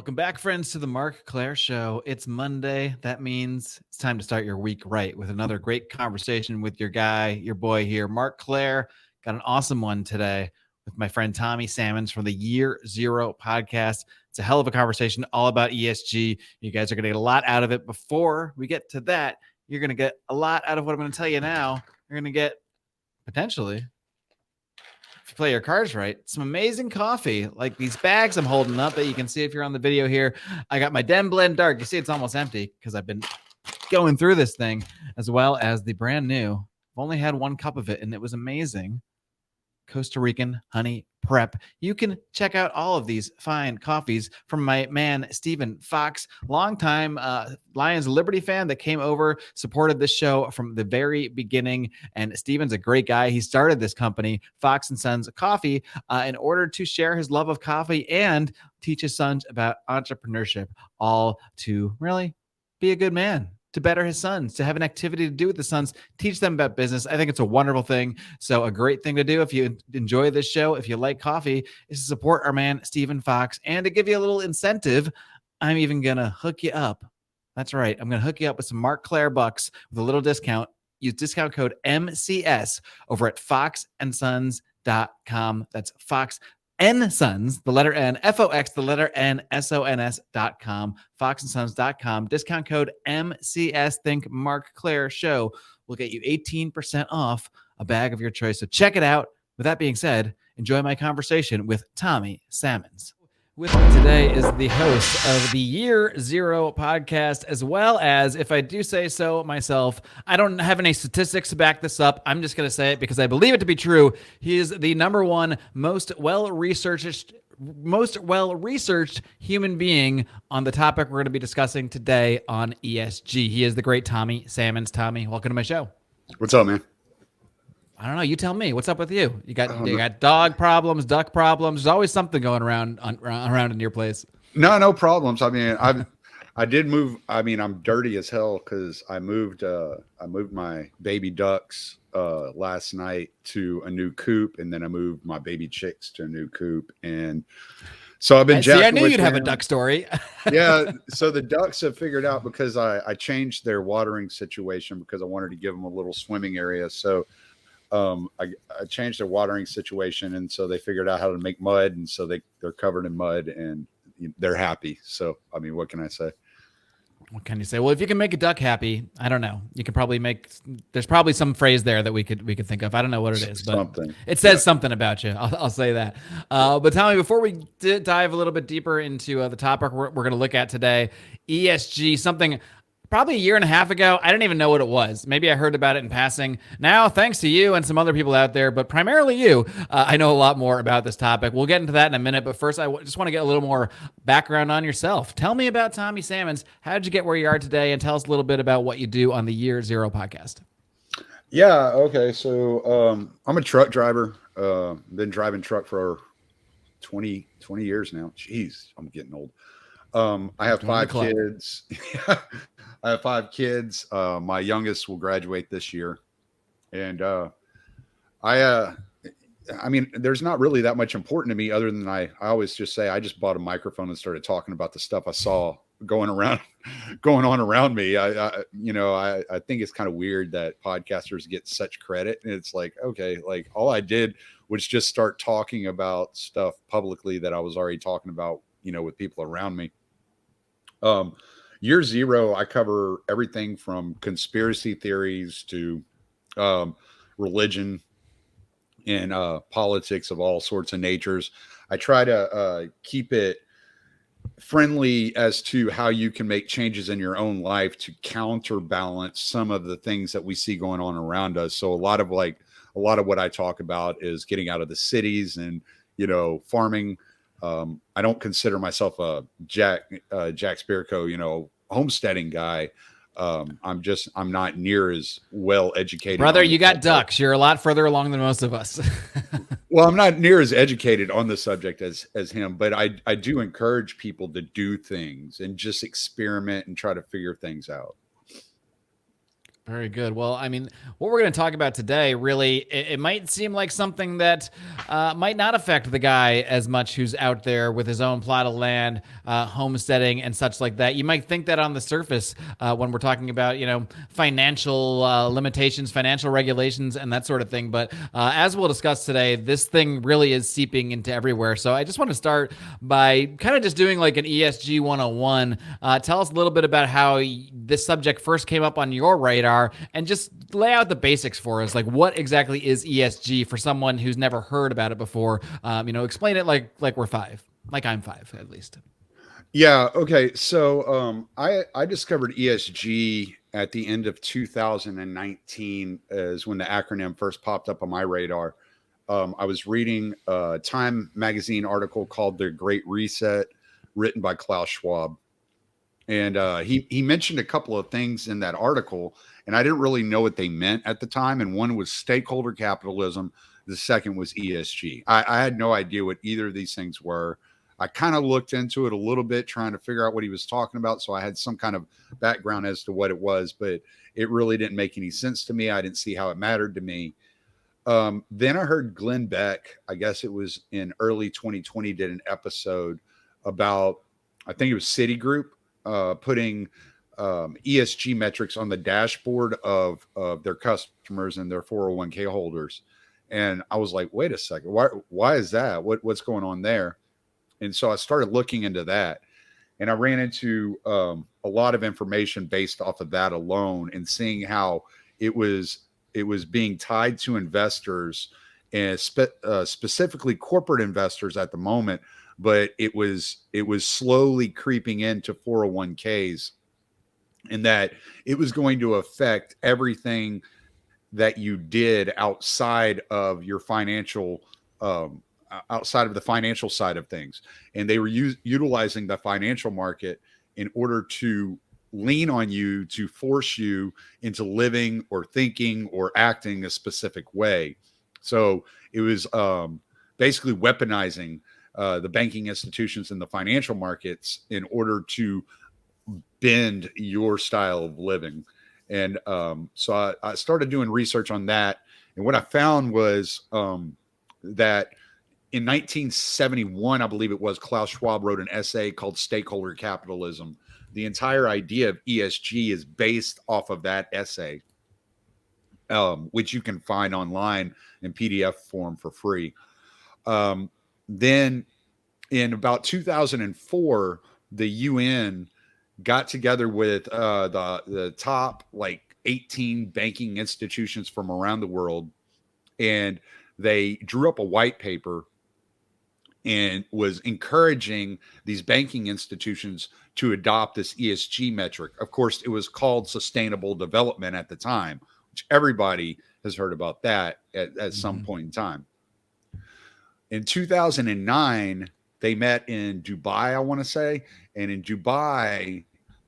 Welcome back, friends, to the Marc Clair Show. It's Monday. That means it's time to start your week right with another great conversation with your guy, your boy here, Marc Clair. Got an awesome one today with my friend Tommy Salmons from the Year Zero podcast. It's a hell of a conversation all about ESG. You guys are going to get a lot out of it. Before we get to that, you're going to get a lot out of what I'm going to tell you now. You're going to get potentially, if you play your cards right, some amazing coffee, like these bags I'm holding up that you can see if you're on the video here. I got my Den Blend Dark. You see it's almost empty because I've been going through this thing, as well as the brand new. I've only had one cup of it, and it was amazing. Costa Rican honey prep. You can check out all of these fine coffees from my man, Stephen Fox, longtime Lions Liberty fan that came over, supported this show from the very beginning. And Stephen's a great guy. He started this company, Fox and Sons Coffee, in order to share his love of coffee and teach his sons about entrepreneurship, all to really be a good man, to better his sons, to have an activity to do with the sons, teach them about business. I think it's a wonderful thing. So a great thing to do if you enjoy this show, if you like coffee, is to support our man, Stephen Fox. And to give you a little incentive, I'm even going to hook you up. That's right. I'm going to hook you up with some Marc Clair bucks with a little discount. Use discount code MCS over at foxandsons.com. That's Fox N Sons, the letter N, FOX, the letter N, SONS.com, foxandsons.com, discount code MCS, think Marc Clair Show, will get you 18% off a bag of your choice. So check it out. With that being said, enjoy my conversation with Tommy Salmons. With me today is the host of the Year Zero podcast, as well as, if I do say so myself, I don't have any statistics to back this up. I'm just going to say it because I believe it to be true. He is the number one most well-researched human being on the topic we're going to be discussing today on ESG. He is the great Tommy Salmons. Tommy, welcome to my show. What's up, man? I don't know. You tell me. What's up with you? You got dog problems, duck problems. There's always something going around in your place. No problems. I mean, I did move. I mean, I'm dirty as hell because I moved my baby ducks last night to a new coop, and then I moved my baby chicks to a new coop, and so I've been. I knew you'd have a duck story. Yeah. So the ducks have figured out because I changed their watering situation because I wanted to give them a little swimming area. So. I changed their watering situation, and so they figured out how to make mud, and so they're covered in mud and they're happy. So, I mean, what can I say? What can you say? Well, if you can make a duck happy, I don't know. You can probably there's probably some phrase there that we could think of. I don't know what it is, but it says something about you. I'll say that. But Tommy, before we dive a little bit deeper into the topic we're going to look at today, ESG, something probably a year and a half ago, I didn't even know what it was. Maybe I heard about it in passing. Now, thanks to you and some other people out there, but primarily you, I know a lot more about this topic. We'll get into that in a minute, but first, I just want to get a little more background on yourself. Tell me about Tommy Salmons. How did you get where you are today? And tell us a little bit about what you do on the Year Zero podcast. Yeah, okay. So I'm a truck driver. Been driving truck for 20 years now. Jeez, I'm getting old. I have 5 kids. I have 5 kids. My youngest will graduate this year. And I mean, there's not really that much important to me other than I always just say I just bought a microphone and started talking about the stuff I saw going on around me. I think it's kind of weird that podcasters get such credit. And it's like, okay, like all I did was just start talking about stuff publicly that I was already talking about, with people around me. Year Zero, I cover everything from conspiracy theories to religion and politics of all sorts of natures. I try to keep it friendly as to how you can make changes in your own life to counterbalance some of the things that we see going on around us. So a lot of what I talk about is getting out of the cities and, farming. I don't consider myself a Jack Spirko, homesteading guy. I'm not near as well educated. Brother, you got ducks. You're a lot further along than most of us. Well, I'm not near as educated on the subject as him, but I do encourage people to do things and just experiment and try to figure things out. Very good. Well, I mean, what we're going to talk about today, really, it might seem like something that might not affect the guy as much who's out there with his own plot of land, homesteading and such like that. You might think that on the surface when we're talking about, financial limitations, financial regulations, and that sort of thing. But as we'll discuss today, this thing really is seeping into everywhere. So I just want to start by kind of just doing like an ESG 101. Tell us a little bit about how this subject first came up on your radar, and just lay out the basics for us. Like, what exactly is ESG for someone who's never heard about it before? Explain it like we're five, like I'm five at least. Yeah. Okay. So I discovered ESG at the end of 2019 is when the acronym first popped up on my radar. I was reading a Time magazine article called The Great Reset, written by Klaus Schwab. And he mentioned a couple of things in that article, and I didn't really know what they meant at the time. And one was stakeholder capitalism. The second was ESG. I had no idea what either of these things were. I kind of looked into it a little bit, trying to figure out what he was talking about. So I had some kind of background as to what it was, but it really didn't make any sense to me. I didn't see how it mattered to me. Then I heard Glenn Beck, I guess it was in early 2020, did an episode about, I think it was Citigroup, putting ESG metrics on the dashboard of their customers and their 401k holders. And I was like, wait a second, why is that? What's going on there? And so I started looking into that, and I ran into a lot of information based off of that alone, and seeing how it was being tied to investors, and specifically corporate investors at the moment, but it was slowly creeping into 401ks, and that it was going to affect everything that you did outside of your financial, outside of the financial side of things. And they were utilizing the financial market in order to lean on you, to force you into living or thinking or acting a specific way. So it was basically weaponizing the banking institutions and the financial markets in order to bend your style of living. And so I started doing research on that. And what I found was that in 1971, I believe it was, Klaus Schwab wrote an essay called Stakeholder Capitalism. The entire idea of ESG is based off of that essay, which you can find online in PDF form for free. Then in about 2004, the UN got together with the top like 18 banking institutions from around the world, and they drew up a white paper and was encouraging these banking institutions to adopt this ESG metric. Of course, it was called sustainable development at the time, which everybody has heard about that at some point in time. In 2009, they met in Dubai, I want to say. And in Dubai,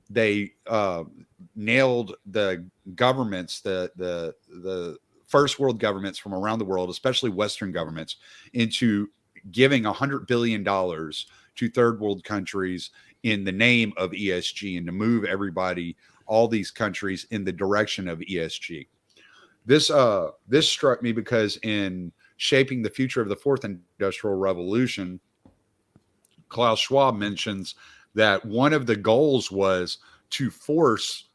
they nailed the governments, the first world governments from around the world, especially Western governments, into giving $100 billion to third world countries in the name of ESG, and to move everybody, all these countries, in the direction of ESG. This struck me because in shaping the future of the fourth industrial revolution, Klaus Schwab mentions that one of the goals was to force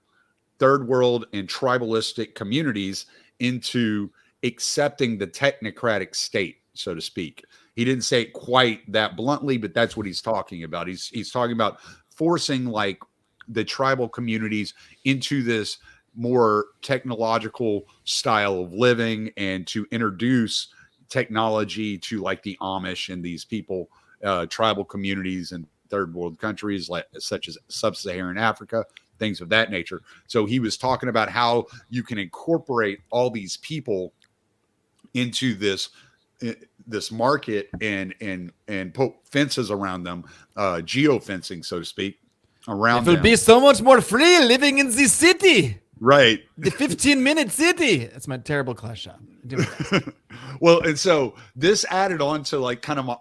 third world and tribalistic communities into accepting the technocratic state, so to speak. He didn't say it quite that bluntly, but that's what he's talking about. He's talking about forcing like the tribal communities into this more technological style of living, and to introduce technology to like the Amish and these people, tribal communities in third world countries such as sub-Saharan Africa, things of that nature. So he was talking about how you can incorporate all these people into this market and put fences around them, geofencing, so to speak, around them. It will be so much more free living in the city. Right. The 15-minute city. That's my terrible Clash shot. Well, and so this added on to like kind of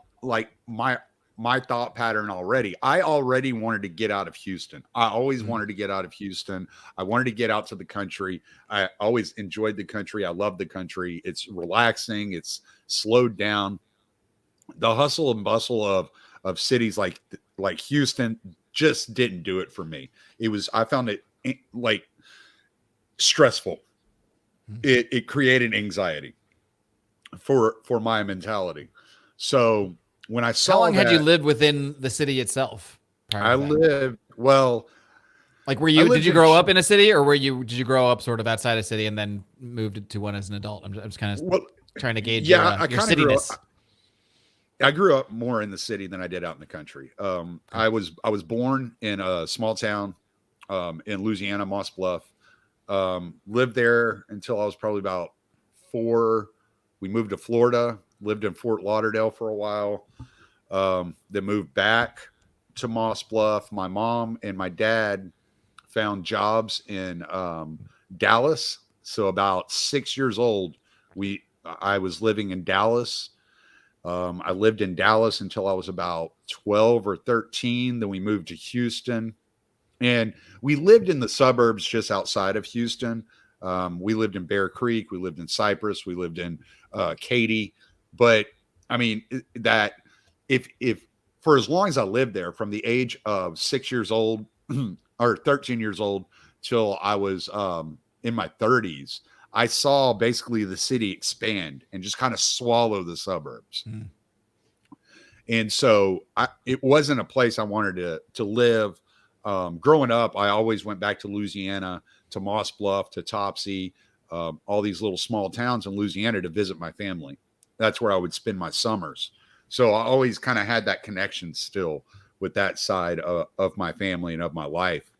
my my thought pattern already. I already wanted to get out of Houston. I always wanted to get out of Houston. I wanted to get out to the country. I always enjoyed the country. I love the country. It's relaxing. It's slowed down. The hustle and bustle of cities like Houston just didn't do it for me. I found it like stressful. It created anxiety for my mentality. So when I saw, how long had you lived within the city itself? Did you grow up in a city, or did you grow up sort of outside a city and then moved to one as an adult? I'm just kind of trying to gauge your cityness. I grew up more in the city than I did out in the country. I was born in a small town in Louisiana, Moss Bluff. Lived there until I was probably about 4. We moved to Florida, lived in Fort Lauderdale for a while. Then moved back to Moss Bluff. My mom and my dad found jobs in Dallas. So about 6 years old, I was living in Dallas. I lived in Dallas until I was about 12 or 13. Then we moved to Houston. And we lived in the suburbs just outside of Houston. We lived in Bear Creek. We lived in Cypress. We lived in Katy. But I mean, that if for as long as I lived there, from the age of 6 years old or 13 years old till I was in my 30s, I saw basically the city expand and just kind of swallow the suburbs. And so it wasn't a place I wanted to live. Growing up, I always went back to Louisiana, to Moss Bluff, to Topsy, all these little small towns in Louisiana to visit my family. That's where I would spend my summers. So I always kind of had that connection still with that side of my family and of my life.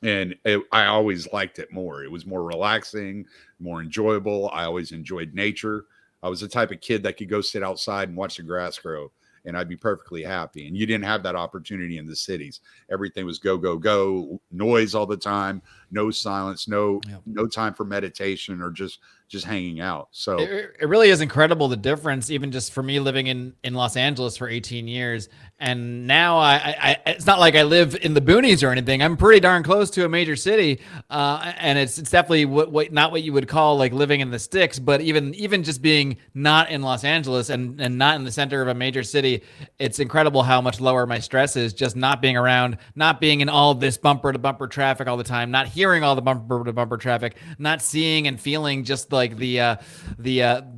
And I always liked it more. It was more relaxing, more enjoyable. I always enjoyed nature. I was the type of kid that could go sit outside and watch the grass grow, and I'd be perfectly happy. And you didn't have that opportunity in the cities. Everything was go, go, go, noise all the time, no silence, no time for meditation or just hanging out. So it really is incredible, the difference, even just for me living in Los Angeles for 18 years. And now I it's not like I live in the boonies or anything. I'm pretty darn close to a major city. And it's definitely what not what you would call like living in the sticks, but even just being not in Los Angeles and not in the center of a major city, it's incredible how much lower my stress is just not being around, not being in all this bumper to bumper traffic all the time, not hearing all the bumper to bumper traffic, not seeing and feeling just like the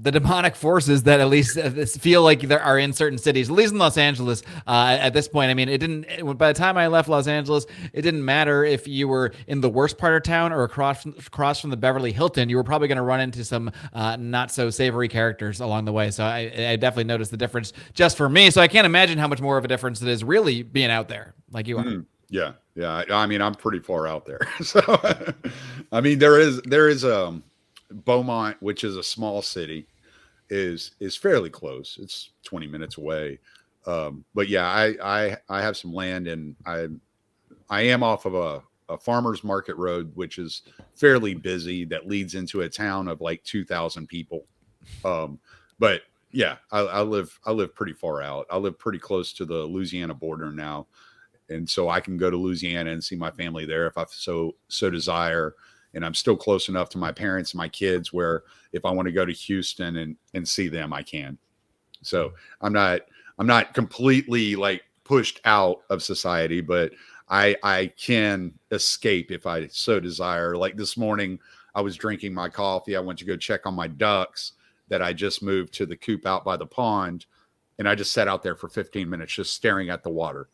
demonic forces that at least feel like there are in certain cities, at least in Los Angeles. At this point, I mean, by the time I left Los Angeles, it didn't matter if you were in the worst part of town or across from the Beverly Hilton. You were probably going to run into some not so savory characters along the way. So I definitely noticed the difference just for me. So I can't imagine how much more of a difference it is really being out there like you are. Yeah. I mean, I'm pretty far out there. So, I mean, there is Beaumont, which is a small city, is fairly close. It's 20 minutes away. But yeah, I have some land, and I am off of a farmer's market road, which is fairly busy, that leads into a town of like 2,000 people. But yeah, I live pretty far out. I live pretty close to the Louisiana border now. And so I can go to Louisiana and see my family there if I so desire. And I'm still close enough to my parents and my kids where if I want to go to Houston and see them, I can. So I'm not completely like pushed out of society, but I can escape if I so desire. Like this morning, I was drinking my coffee. I went to go check on my ducks that I just moved to the coop out by the pond. And I just sat out there for 15 minutes, just staring at the water,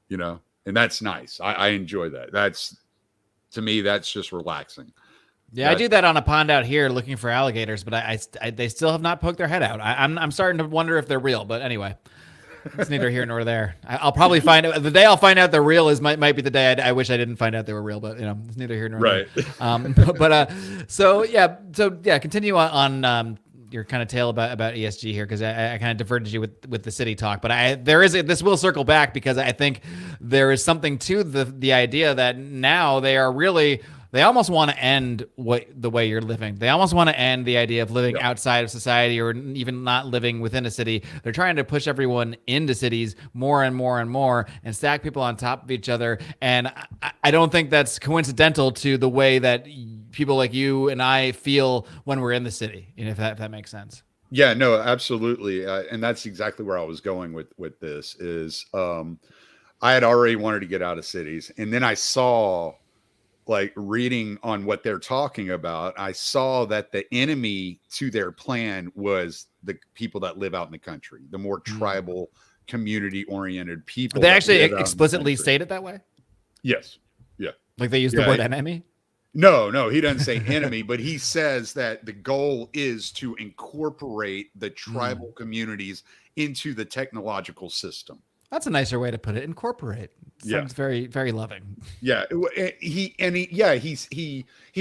and that's nice. I enjoy that. To me, that's just relaxing. Yeah, I do that on a pond out here looking for alligators, but they still have not poked their head out. I'm starting to wonder if they're real, but anyway, it's neither here nor there. I'll probably find out. The day I'll find out they're real might be the day I wish I didn't find out they were real, but it's neither here nor there. So continue on your kind of tale about ESG here, because I kind of diverted you with the city talk, but this will circle back, because I think there is something to the idea that now they are really they almost want to end the way you're living. They almost want to end the idea of living outside of society or even not living within a city. They're trying to push everyone into cities more and more and more and stack people on top of each other. And I don't think that's coincidental to the way that people like you and I feel when we're in the city, if that makes sense. Yeah, no, absolutely. And that's exactly where I was going with this is I had already wanted to get out of cities. And then I saw, like, reading on what they're talking about, I saw that the enemy to their plan was the people that live out in the country, the more tribal, community-oriented people. They actually explicitly state it that way? Yes. Yeah. Like they use the word enemy? No, he doesn't say enemy, but he says that the goal is to incorporate the tribal communities into the technological system. That's a nicer way to put it. Incorporate. Sounds very, very loving. Yeah. He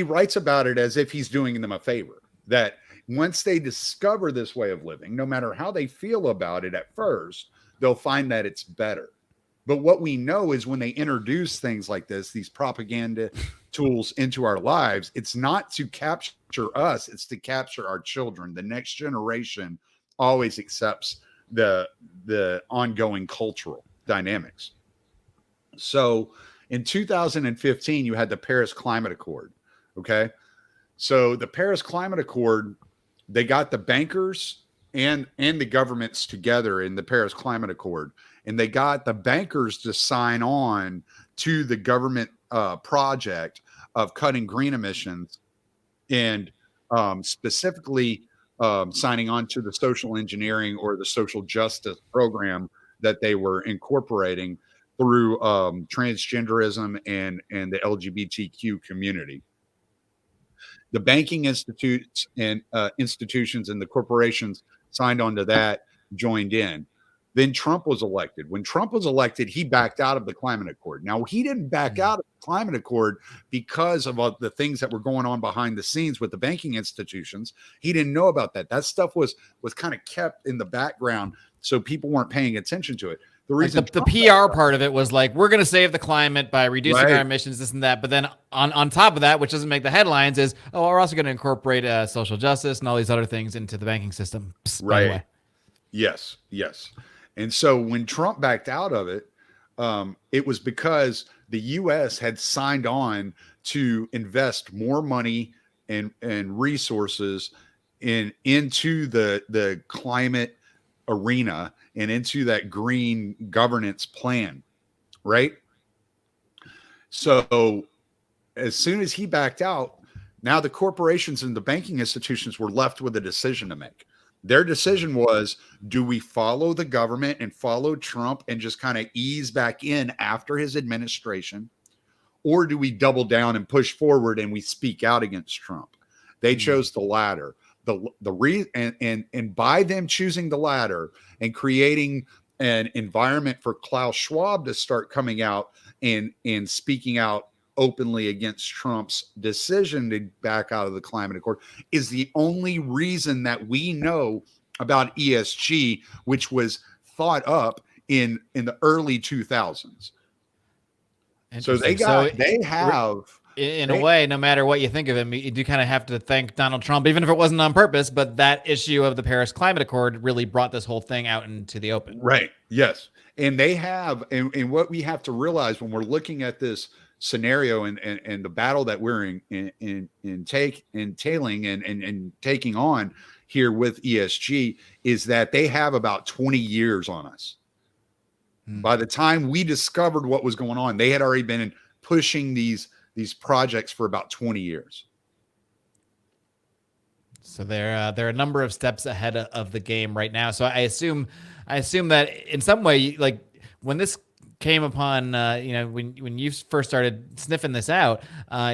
writes about it as if he's doing them a favor, that once they discover this way of living, no matter how they feel about it at first, they'll find that it's better. But what we know is when they introduce things like this, these propaganda tools into our lives, it's not to capture us, it's to capture our children. The next generation always accepts the ongoing cultural dynamics. So in 2015, you had the Paris Climate Accord. Okay. So the Paris Climate Accord, they got the bankers and the governments together in the Paris Climate Accord, and they got the bankers to sign on to the government project of cutting green emissions, and specifically signing on to the social engineering or the social justice program that they were incorporating through transgenderism and the LGBTQ community. The banking institutes and institutions and the corporations signed on to that, joined in. Then Trump was elected. When Trump was elected, he backed out of the climate accord. Now, he didn't back out of the climate accord because of the things that were going on behind the scenes with the banking institutions. He didn't know about that. That stuff was kind of kept in the background, so people weren't paying attention to it. The reason the PR part of it was like, we're going to save the climate by reducing our emissions, this and that. But then on top of that, which doesn't make the headlines, is, we're also going to incorporate social justice and all these other things into the banking system. Psst, by the way. Yes. And so when Trump backed out of it, it was because the U.S. had signed on to invest more money and resources into the climate arena and into that green governance plan, right? So as soon as he backed out, now the corporations and the banking institutions were left with a decision to make. Their decision was, do we follow the government and follow Trump and just kind of ease back in after his administration? Or do we double down and push forward and we speak out against Trump? They chose the latter. And by them choosing the latter and creating an environment for Klaus Schwab to start coming out and speaking out openly against Trump's decision to back out of the climate accord, is the only reason that we know about ESG, which was thought up in the early 2000s. So they have in a way, no matter what you think of him, you do kind of have to thank Donald Trump, even if it wasn't on purpose. But that issue of the Paris Climate Accord really brought this whole thing out into the open. Right. Yes. And they have, and what we have to realize when we're looking at this scenario and the battle that we're entailing and taking on here with ESG, is that they have about 20 years on us. By the time we discovered what was going on, they had already been pushing these projects for about 20 years. So they're a number of steps ahead of the game right now. So I assume that in some way, like when this came upon, when you first started sniffing this out,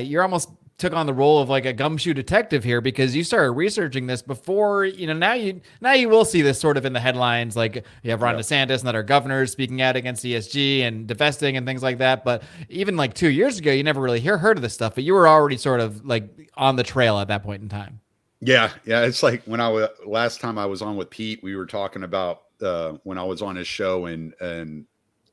you're almost took on the role of like a gumshoe detective here, because you started researching this before, now you will see this sort of in the headlines. Like you have Ron DeSantis and other governors speaking out against ESG and divesting and things like that. But even like 2 years ago, you never really heard of this stuff, but you were already sort of like on the trail at that point in time. Yeah. It's like when last time I was on with Pete, we were talking about when I was on his show in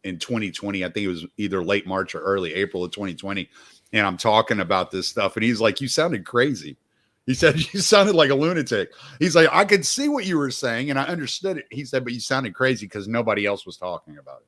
2020, I think it was either late March or early April of 2020. and I'm talking about this stuff, and he's like, "You sounded crazy." He said, "You sounded like a lunatic." He's like, "I could see what you were saying, and I understood it." He said, "But you sounded crazy because nobody else was talking about it."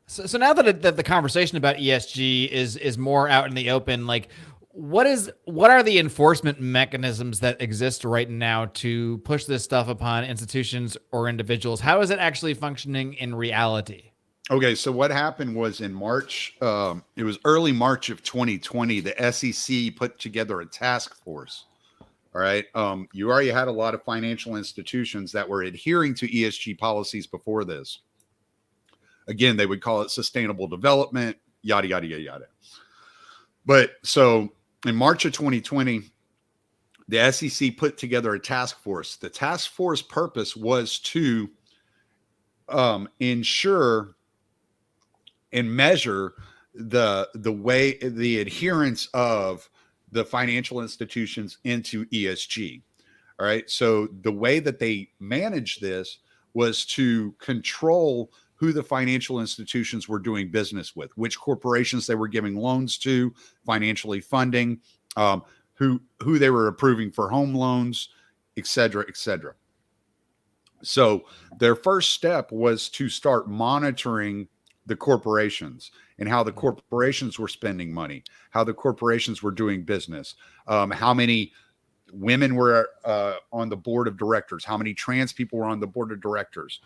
So now that the conversation about ESG is more out in the open, like what are the enforcement mechanisms that exist right now to push this stuff upon institutions or individuals? How is it actually functioning in reality? Okay, so what happened was in March, it was early March of 2020, the SEC put together a task force. All right. You already had a lot of financial institutions that were adhering to ESG policies before this. Again, they would call it sustainable development, yada, yada, yada, yada. But so in March of 2020, the SEC put together a task force. The task force purpose was to ensure and measure the adherence of the financial institutions into ESG. All right. So the way that they managed this was to control who the financial institutions were doing business with, which corporations they were giving loans to, financially funding, who they were approving for home loans, et cetera, et cetera. So their first step was to start monitoring the corporations and how the corporations were spending money, how the corporations were doing business, how many women were on the board of directors, how many trans people were on the board of directors,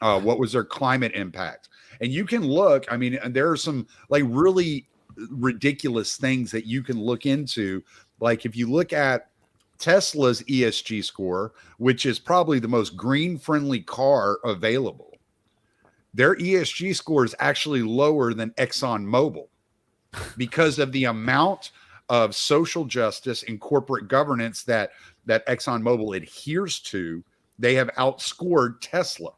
what was their climate impact. And you can look, I mean, there are some like really ridiculous things that you can look into. Like if you look at Tesla's ESG score, which is probably the most green friendly car available, their ESG score is actually lower than ExxonMobil because of the amount of social justice and corporate governance that ExxonMobil adheres to. They have outscored Tesla.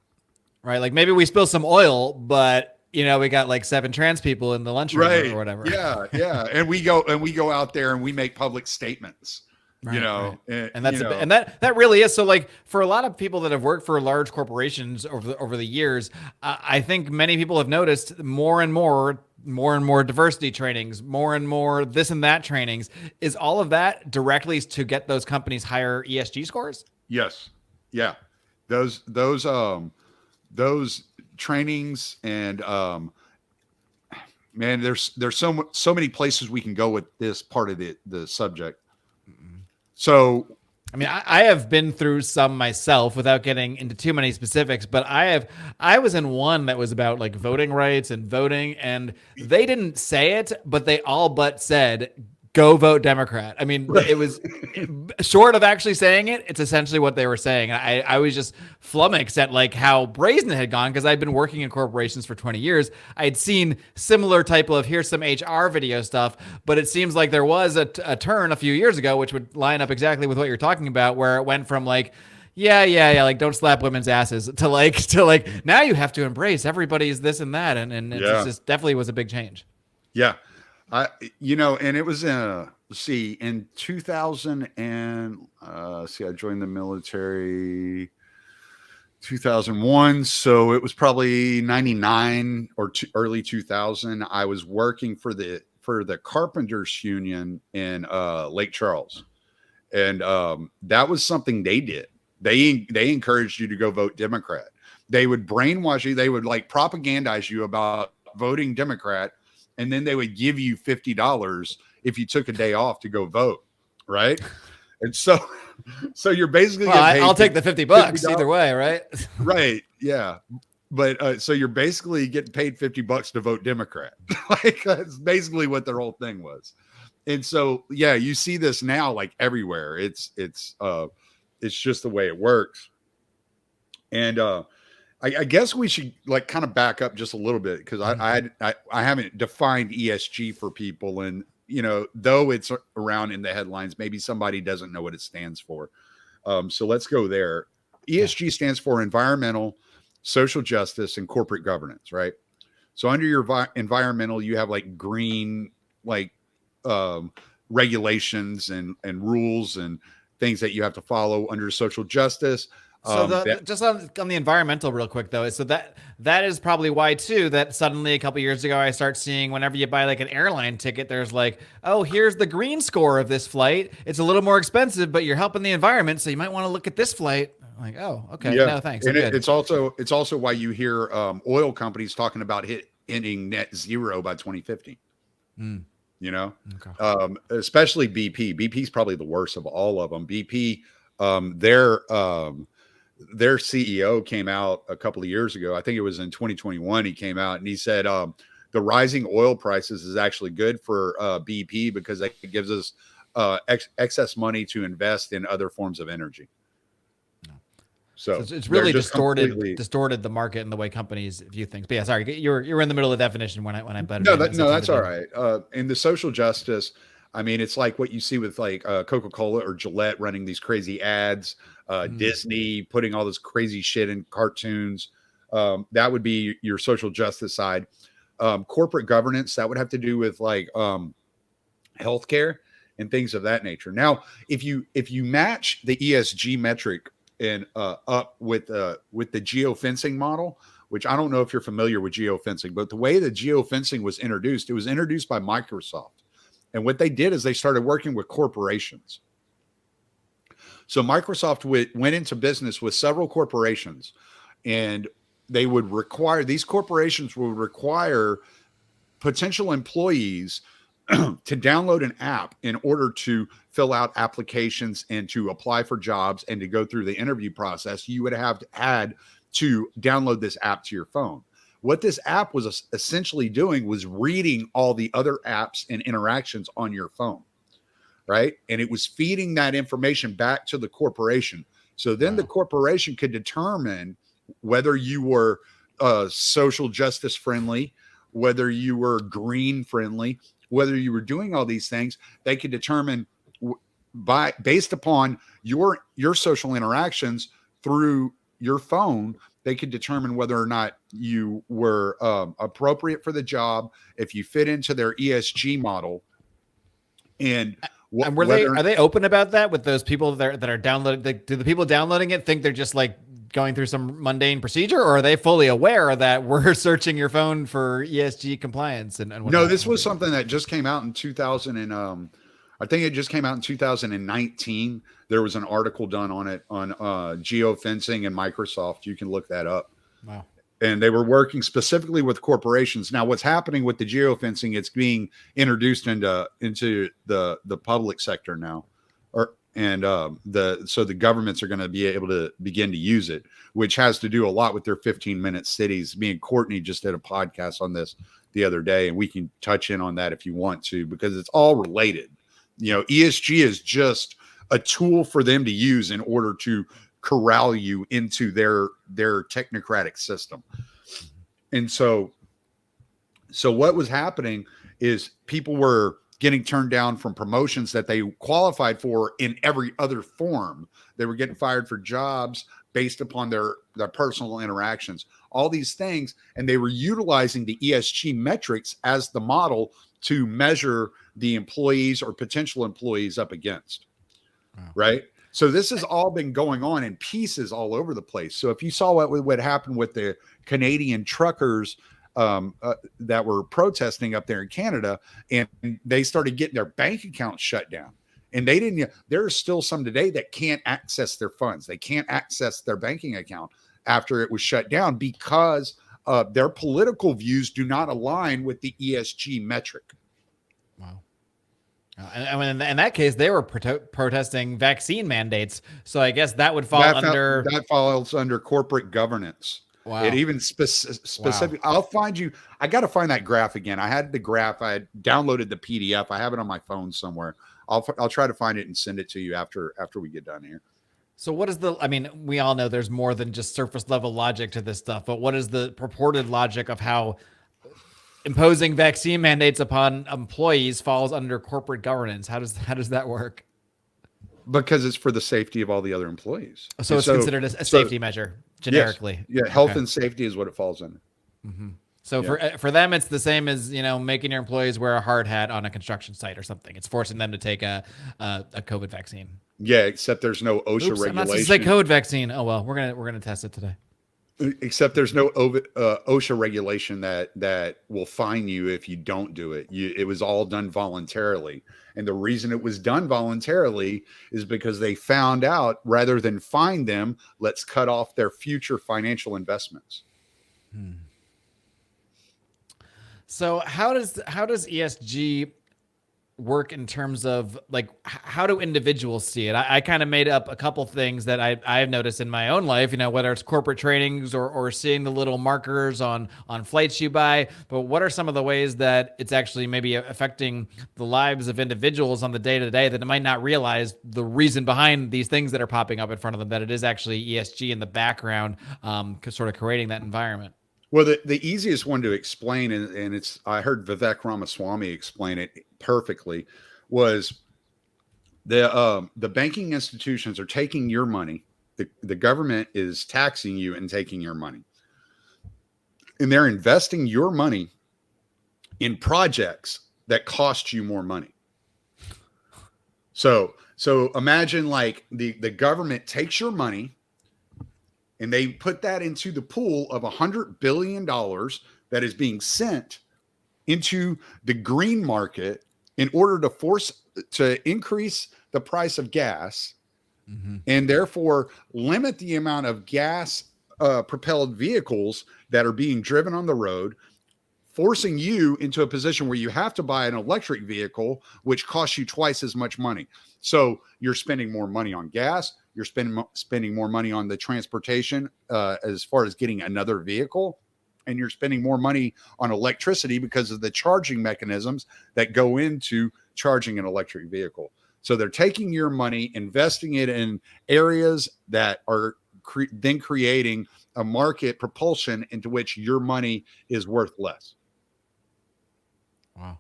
Right. Like maybe we spill some oil, but we got like 7 trans people in the lunchroom or whatever. Yeah. Yeah. And we go out there and we make public statements. Right, right. And that's and that really is. So like for a lot of people that have worked for large corporations over the years, I think many people have noticed more and more diversity trainings, more and more this and that trainings. Is all of that directly to get those companies higher ESG scores? Yes. Yeah. Those trainings and man, there's so many places we can go with this part of the subject. So, I mean, I have been through some myself without getting into too many specifics, but I was in one that was about like voting rights and voting, and they didn't say it, but they all but said, go vote Democrat. I mean, it was short of actually saying it. It's essentially what they were saying. I was just flummoxed at like how brazen it had gone because I'd been working in corporations for 20 years. I'd seen similar type of here's some HR video stuff, but it seems like there was a turn a few years ago, which would line up exactly with what you're talking about, where it went from like, yeah, like don't slap women's asses to like now you have to embrace everybody's this and that. And it just definitely was a big change. Yeah. And it was in 2000 and I joined the military 2001. So it was probably 99 or early 2000. I was working for the Carpenters Union in Lake Charles. And that was something they did. They encouraged you to go vote Democrat. They would brainwash you. They would like propagandize you about voting Democrat. And then they would give you $50 if you took a day off to go vote, right? And so you're basically I'll take the $50 either way, right? Right, yeah. But so you're basically getting paid $50 to vote Democrat. Like that's basically what their whole thing was. And so yeah, you see this now like everywhere. It's just the way it works. And I guess we should like kind of back up just a little bit because I haven't defined ESG for people, and though it's around in the headlines, maybe somebody doesn't know what it stands for. So let's go there. ESG stands for environmental, social justice, and corporate governance, right? So under your environmental, you have like green, like regulations and rules and things that you have to follow under social justice. So just on the environmental real quick though, so that is probably why too, that suddenly a couple years ago, I start seeing whenever you buy like an airline ticket, there's like, oh, here's the green score of this flight. It's a little more expensive, but you're helping the environment. So you might want to look at this flight. I'm like, oh, okay. Yeah. No, thanks. And it's also why you hear oil companies talking about hitting net zero by 2050. You know, okay. Especially BP. BP is probably the worst of all of them. BP, their CEO came out a couple of years ago. I think it was in 2021. He came out and he said the rising oil prices is actually good for BP because it gives us excess money to invest in other forms of energy. So it's really distorted the market and the way companies view things. But yeah, sorry, you're in the middle of the definition when I better. No, that's all right. In the social justice, I mean, it's like what you see with like Coca-Cola or Gillette running these crazy ads, Disney putting all this crazy shit in cartoons. That would be your social justice side. Corporate governance, that would have to do with like healthcare and things of that nature. Now, if you match the ESG metric and up with the geofencing model, which I don't know if you're familiar with geofencing, but the way that geofencing was introduced, it was introduced by Microsoft. And what they did is they started working with corporations. So Microsoft went into business with several corporations, and these corporations would require potential employees to download an app in order to fill out applications and to apply for jobs and to go through the interview process. You would have had to download this app to your phone. What this app was essentially doing was reading all the other apps and interactions on your phone, right? And it was feeding that information back to the corporation. So then the corporation could determine whether you were social justice friendly, whether you were green friendly, whether you were doing all these things. They could determine based upon your social interactions through your phone. They could determine whether or not you were appropriate for the job, if you fit into their ESG model. And are they open about that with those people that are downloading? Do the people downloading it think they're just like going through some mundane procedure, or are they fully aware that we're searching your phone for ESG compliance? And no, this was something that just came out in 2000 and I think it just came out in 2019. There was an article done on it on geofencing and Microsoft. You can look that up. Wow. And they were working specifically with corporations. Now, what's happening with the geofencing? It's being introduced into the public sector now, so the governments are going to be able to begin to use it, which has to do a lot with their 15-minute cities. Me and Courtney just did a podcast on this the other day, and we can touch in on that if you want to, because it's all related. You know, ESG is just a tool for them to use in order to corral you into their technocratic system. And so what was happening is people were getting turned down from promotions that they qualified for in every other form. They were getting fired for jobs based upon their personal interactions, all these things. And they were utilizing the ESG metrics as the model to measure the employees or potential employees up against. Wow. Right. So this has all been going on in pieces all over the place. So if you saw what happened with the Canadian truckers that were protesting up there in Canada, and they started getting their bank accounts shut down, and there are still some today that can't access their funds. They can't access their banking account after it was shut down because their political views do not align with the ESG metric. Wow. I mean, in that case, they were protesting vaccine mandates. So I guess that would fall that falls under corporate governance. Wow. It even specific. Wow. I got to find that graph again. I had the graph. I had downloaded the PDF. I have it on my phone somewhere. I'll try to find it and send it to you after we get done here. So what is we all know there's more than just surface level logic to this stuff, but what is the purported logic of how imposing vaccine mandates upon employees falls under corporate governance? How does that work? Because it's for the safety of all the other employees. So it's considered a safety measure generically. Yes. Yeah, health and safety is what it falls under. Mm-hmm. So for them, it's the same as making your employees wear a hard hat on a construction site or something. It's forcing them to take a COVID vaccine. Yeah, except there's no OSHA Oops, I'm not supposed regulation. to say COVID vaccine. Oh well, we're gonna test it today. Except there's no OSHA regulation that will fine you if you don't do it. It was all done voluntarily. And the reason it was done voluntarily is because they found out, rather than fine them, let's cut off their future financial investments. So how does ESG work in terms of like, how do individuals see it? I kind of made up a couple things that I've noticed in my own life, whether it's corporate trainings or seeing the little markers on flights you buy. But what are some of the ways that it's actually maybe affecting the lives of individuals on the day to day that they might not realize the reason behind these things that are popping up in front of them, that it is actually ESG in the background, sort of creating that environment? Well, the easiest one to explain, and it's, I heard Vivek Ramaswamy explain it perfectly, was the banking institutions are taking your money. The government is taxing you and taking your money. And they're investing your money in projects that cost you more money. So imagine like the government takes your money and they put that into the pool of $100 billion that is being sent into the green market in order to increase the price of gas, and therefore limit the amount of gas propelled vehicles that are being driven on the road, forcing you into a position where you have to buy an electric vehicle, which costs you twice as much money. So you're spending more money on gas. You're spending more money on the transportation as far as getting another vehicle. And you're spending more money on electricity because of the charging mechanisms that go into charging an electric vehicle. So they're taking your money, investing it in areas that are then creating a market propulsion into which your money is worth less. Wow.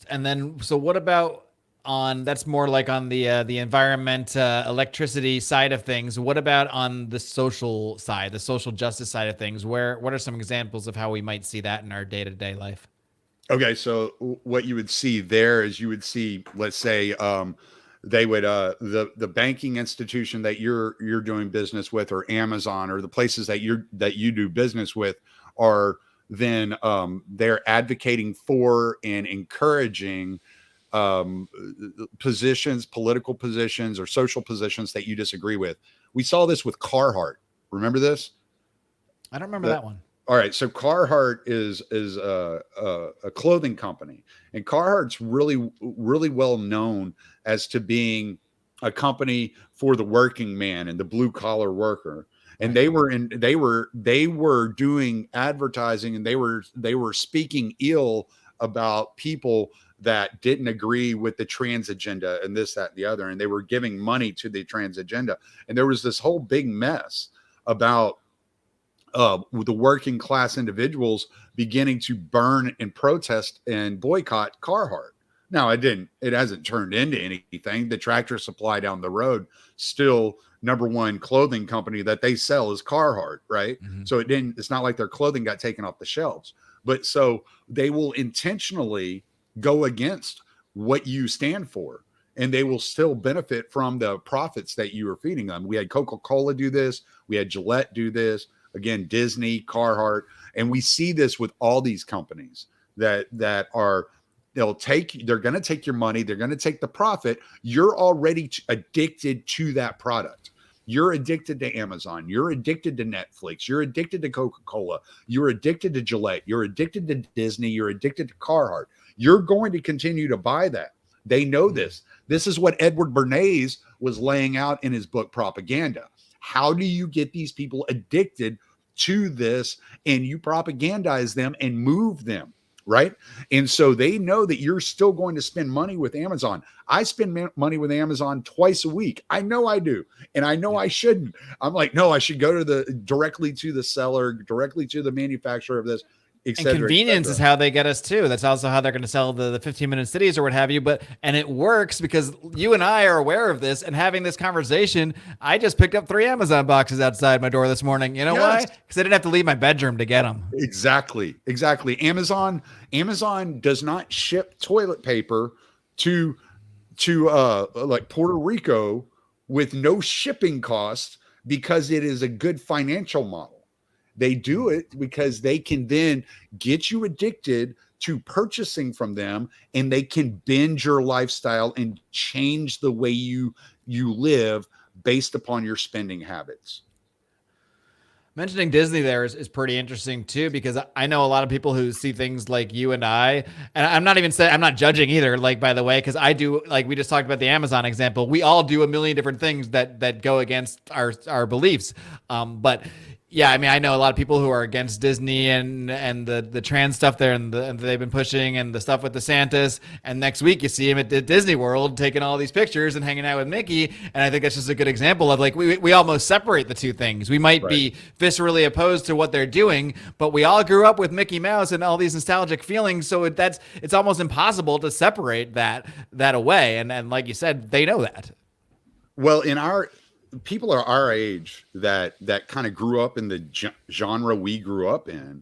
And then, so what about that's more like on the environment, electricity side of things. What about on the social side, the social justice side of things? What are some examples of how we might see that in our day-to-day life? Okay. So what you would see there is you would see, let's say, they would, the banking institution that you're doing business with, or Amazon, or the places that you do business with, are then they're advocating for and encouraging positions, political positions, or social positions that you disagree with. We saw this with Carhartt. Remember this? I don't remember that one. All right. So Carhartt is a clothing company, and Carhartt's really, really well known as to being a company for the working man and the blue collar worker. And they were doing advertising, and they were speaking ill about people that didn't agree with the trans agenda and this, that, and the other. And they were giving money to the trans agenda. And there was this whole big mess about the working class individuals beginning to burn and protest and boycott Carhartt. Now, it hasn't turned into anything. The Tractor Supply down the road, still number one clothing company that they sell is Carhartt, right? So it's not like their clothing got taken off the shelves. But so they will intentionally go against what you stand for, and they will still benefit from the profits that you are feeding them. We had Coca-Cola do this. We had Gillette do this. Again, Disney, Carhartt. And we see this with all these companies that are, they're going to take your money. They're going to take the profit. You're already addicted to that product. You're addicted to Amazon. You're addicted to Netflix. You're addicted to Coca-Cola. You're addicted to Gillette. You're addicted to Disney. You're addicted to Carhartt. You're going to continue to buy that. They know this. This is what Edward Bernays was laying out in his book, Propaganda. How do you get these people addicted to this, and you propagandize them and move them, right? And so they know that you're still going to spend money with Amazon. I spend money with Amazon twice a week. I know I do. And I know I shouldn't. I'm like, no, I should go to directly to the seller, directly to the manufacturer of this. And convenience is how they get us too. That's also how they're going to sell the 15-minute cities or what have you. And it works because you and I are aware of this and having this conversation. I just picked up 3 Amazon boxes outside my door this morning. You know why? Because I didn't have to leave my bedroom to get them. Exactly. Amazon does not ship toilet paper to to like Puerto Rico with no shipping costs because it is a good financial model. They do it because they can then get you addicted to purchasing from them, and they can bend your lifestyle and change the way you live based upon your spending habits. Mentioning Disney there is pretty interesting too, because I know a lot of people who see things like you and I, and I'm not even saying, I'm not judging either, like, by the way, because I do, like we just talked about the Amazon example, we all do a million different things that go against our beliefs. But yeah, I mean, I know a lot of people who are against Disney and the trans stuff there, and they've been pushing, and the stuff with DeSantis. And next week you see him at Disney World taking all these pictures and hanging out with Mickey. And I think that's just a good example of, like, we almost separate the two things. We might be viscerally opposed to what they're doing, but we all grew up with Mickey Mouse and all these nostalgic feelings. So it's almost impossible to separate that away. And like you said, they know that. Well, people are our age that kind of grew up in the genre we grew up in.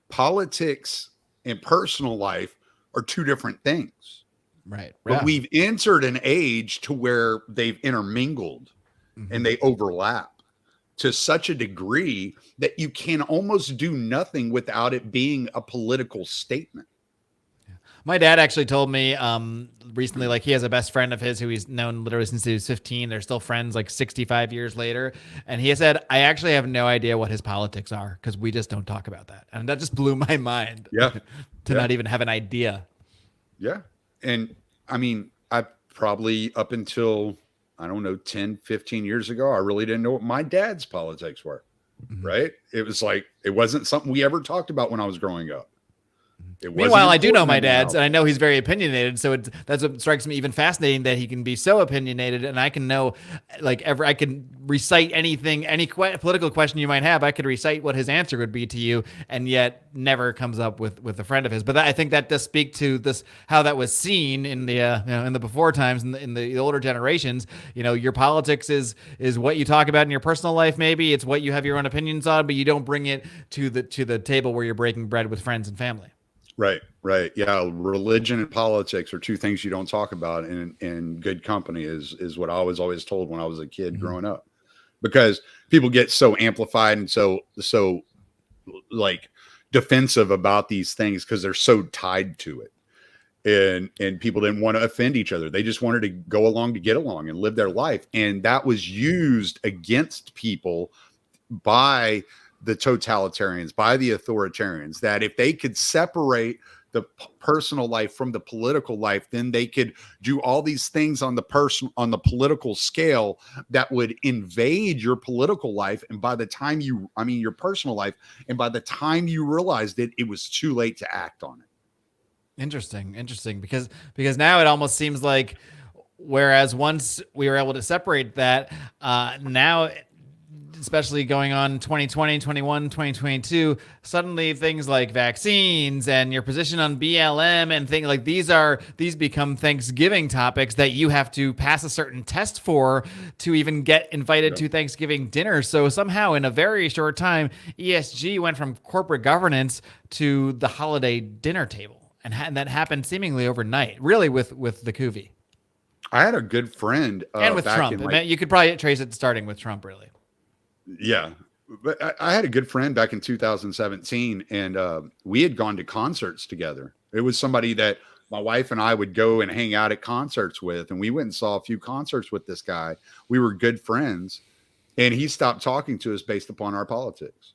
Politics and personal life are two different things. Right. But we've entered an age to where they've intermingled and they overlap to such a degree that you can almost do nothing without it being a political statement. My dad actually told me recently, like, he has a best friend of his who he's known literally since he was 15. They're still friends like 65 years later. And he said, I actually have no idea what his politics are because we just don't talk about that. And that just blew my mind. Yeah. to not even have an idea. Yeah. And I mean, I probably up until, I don't know, 10, 15 years ago, I really didn't know what my dad's politics were. Right. It was like, it wasn't something we ever talked about when I was growing up. Meanwhile, I do know my dad's, and I know he's very opinionated. So that's what strikes me even fascinating, that he can be so opinionated, and I can know, like, I can recite anything, any political question you might have. I could recite what his answer would be to you, and yet never comes up with a friend of his. But I think that does speak to this, how that was seen in the in the before times, in the older generations. You know, your politics is what you talk about in your personal life. Maybe it's what you have your own opinions on, but you don't bring it to the table where you're breaking bread with friends and family. Right. Yeah. Religion and politics are two things you don't talk about in good company is what I was always told when I was a kid growing up, because people get so amplified and so like defensive about these things because they're so tied to it. And people didn't want to offend each other. They just wanted to go along to get along and live their life. And that was used against people by the totalitarians, by the authoritarians, that if they could separate the personal life from the political life, then they could do all these things on the political scale that would invade your political life. And by the time your personal life, and by the time you realized it, it was too late to act on it. Interesting. Because now it almost seems like, whereas once we were able to separate that, now, especially going on 2020, 21, 2022, suddenly things like vaccines and your position on BLM and things like these become Thanksgiving topics that you have to pass a certain test for to even get invited to Thanksgiving dinner. So somehow in a very short time, ESG went from corporate governance to the holiday dinner table. And that happened seemingly overnight, really, with the Coovey. I had a good friend. And with Trump. You could probably trace it starting with Trump, really. Yeah. But I had a good friend back in 2017, and we had gone to concerts together. It was somebody that my wife and I would go and hang out at concerts with, and we went and saw a few concerts with this guy. We were good friends, and he stopped talking to us based upon our politics.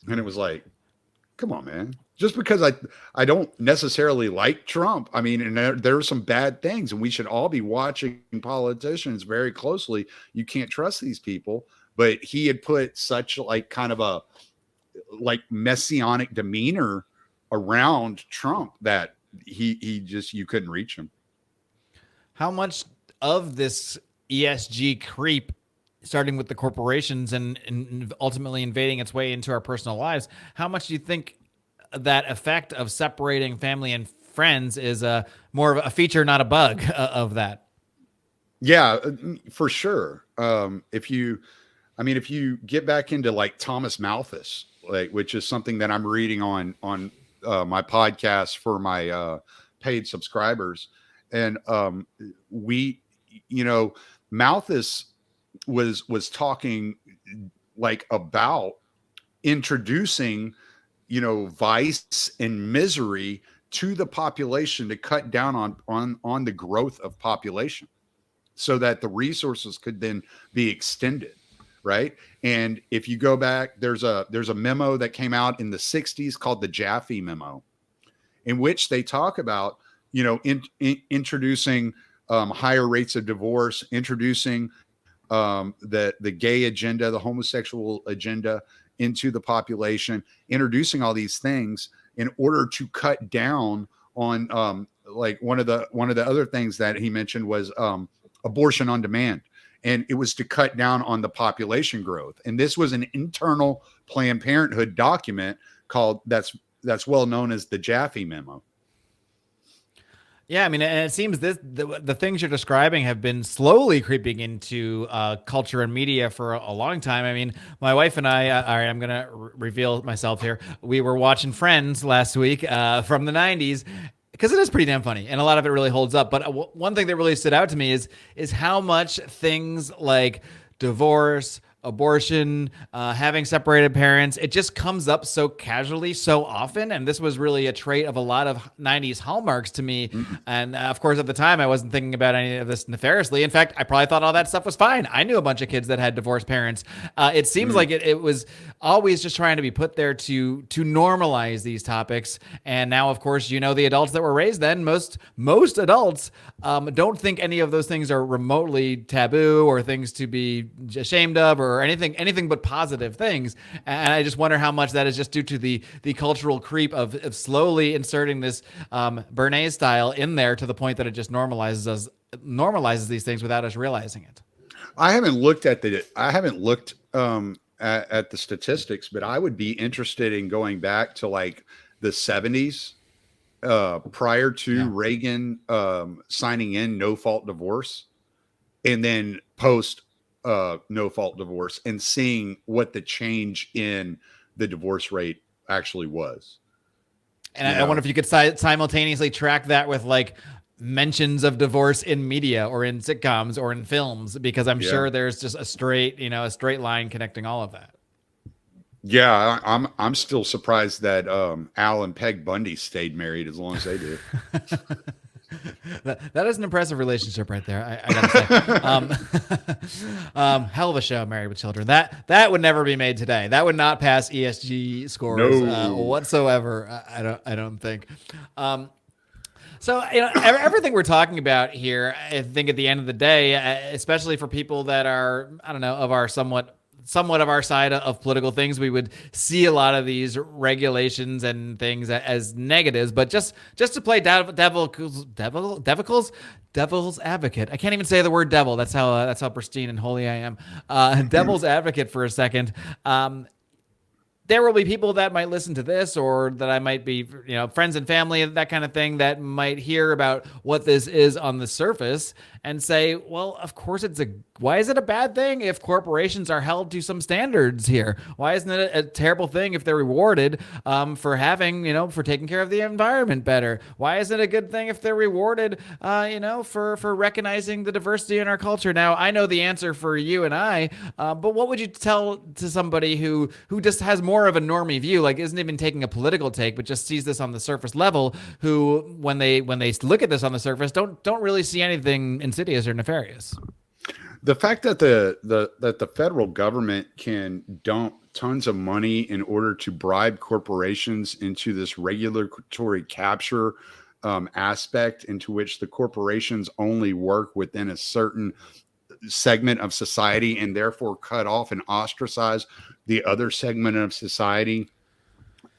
And it was like, come on, man. Just because I don't necessarily like Trump. I mean, and there are some bad things, and we should all be watching politicians very closely. You can't trust these people. But he had put such like kind of a like messianic demeanor around Trump that he just, you couldn't reach him. How much of this ESG creep, starting with the corporations and ultimately invading its way into our personal lives, how much do you think that effect of separating family and friends is more of a feature, not a bug of that? Yeah, for sure. If you get back into like Thomas Malthus, like, which is something that I'm reading on my podcast for my paid subscribers, And we, Malthus was talking like about introducing, vice and misery to the population to cut down on the growth of population, so that the resources could then be extended, right? And if you go back, there's a memo that came out in the 60s called the Jaffe Memo, in which they talk about, introducing higher rates of divorce, introducing the gay agenda, the homosexual agenda into the population, introducing all these things in order to cut down on like one of the other things that he mentioned was abortion on demand. And it was to cut down on the population growth. And this was an internal Planned Parenthood document called that's well known as the Jaffe Memo. Yeah, I mean, and it seems the things you're describing have been slowly creeping into culture and media for a long time. I mean, my wife and I, all right, I'm going to reveal myself here. We were watching Friends last week from the 90s, because it is pretty damn funny, and a lot of it really holds up. But one thing that really stood out to me is how much things like divorce, abortion, having separated parents, it just comes up so casually so often. And this was really a trait of a lot of 90s hallmarks to me. Mm-hmm. And of course, at the time, I wasn't thinking about any of this nefariously. In fact, I probably thought all that stuff was fine. I knew a bunch of kids that had divorced parents. It seems like it was always just trying to be put there to normalize these topics. And now, of course, the adults that were raised then, most adults don't think any of those things are remotely taboo or things to be ashamed of, or anything but positive things. And I just wonder how much that is just due to the cultural creep of slowly inserting this Bernays style in there to the point that it just normalizes these things without us realizing it. I haven't looked at the statistics, but I would be interested in going back to like the 70s, prior to Reagan signing in no fault divorce, and then post no fault divorce, and seeing what the change in the divorce rate actually was. And I wonder if you could simultaneously track that with like mentions of divorce in media or in sitcoms or in films, because I'm sure there's just a straight line connecting all of that. Yeah, I'm still surprised that Al and Peg Bundy stayed married as long as they did. That is an impressive relationship right there. I gotta say, hell of a show, Married with Children. That would never be made today. That would not pass ESG scores whatsoever. I don't think. So everything we're talking about here, I think at the end of the day, especially for people that are, I don't know, of our somewhat of our side of political things, we would see a lot of these regulations and things as negatives. But just to play devil's advocate, I can't even say the word devil. That's how pristine and holy I am. Devil's advocate for a second. There will be people that might listen to this, or that I might be, friends and family, that kind of thing, that might hear about what this is on the surface and say, well, of course why is it a bad thing if corporations are held to some standards here? Why isn't it a terrible thing if they're rewarded for having, for taking care of the environment better? Why isn't it a good thing if they're rewarded, for recognizing the diversity in our culture? Now, I know the answer for you and I, but what would you tell to somebody who just has more of a normie view, like isn't even taking a political take, but just sees this on the surface level, who, when they look at this on the surface, don't really see anything insidious or nefarious? The fact that the federal government can dump tons of money in order to bribe corporations into this regulatory capture aspect, into which the corporations only work within a certain segment of society and therefore cut off and ostracize the other segment of society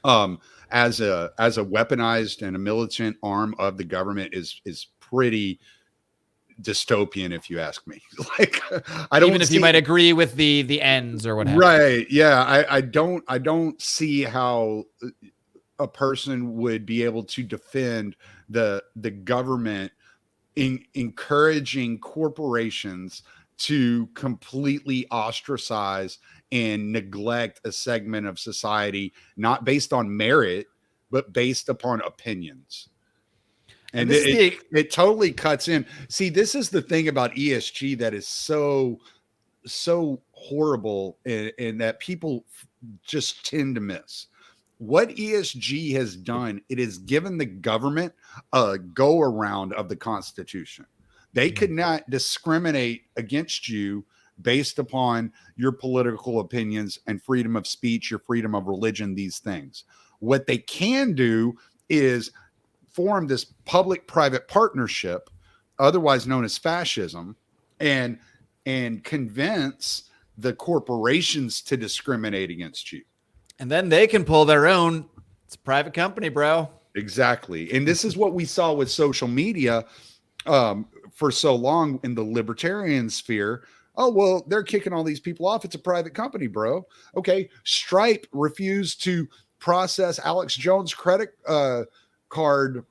as a weaponized and a militant arm of the government is pretty dystopian, if you ask me. Like, I don't, even if you might agree with the ends or whatever. Right. Yeah. I don't see how a person would be able to defend the government encouraging corporations to completely ostracize and neglect a segment of society, not based on merit, but based upon opinions. And it totally cuts in. See, this is the thing about ESG that is so horrible, and that people just tend to miss. What ESG has done, it has given the government a go around of the Constitution. They could not discriminate against you based upon your political opinions and freedom of speech, your freedom of religion, these things. What they can do is form this public-private partnership, otherwise known as fascism, and convince the corporations to discriminate against you. And then they can pull their own. It's a private company, bro. Exactly. And this is what we saw with social media for so long in the libertarian sphere. Oh, well, they're kicking all these people off. It's a private company, bro. Okay. Stripe refused to process Alex Jones' credit card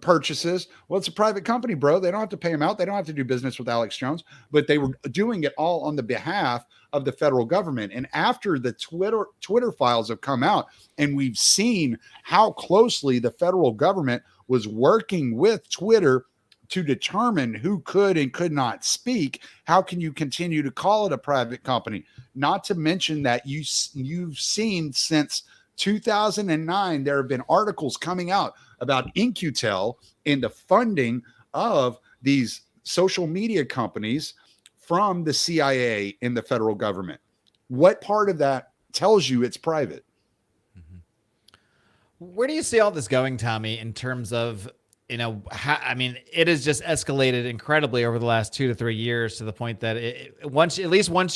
purchases. Well, it's a private company, bro. They don't have to pay him out. They don't have to do business with Alex Jones, but they were doing it all on the behalf of the federal government. And after the Twitter files have come out, and we've seen how closely the federal government was working with Twitter to determine who could and could not speak, how can you continue to call it a private company? Not to mention that you've seen since 2009, there have been articles coming out about In-Q-Tel and the funding of these social media companies from the CIA and the federal government. What part of that tells you it's private? Where do you see all this going, Tommy, in terms of, I mean, it has just escalated incredibly over the last 2 to 3 years to the point that once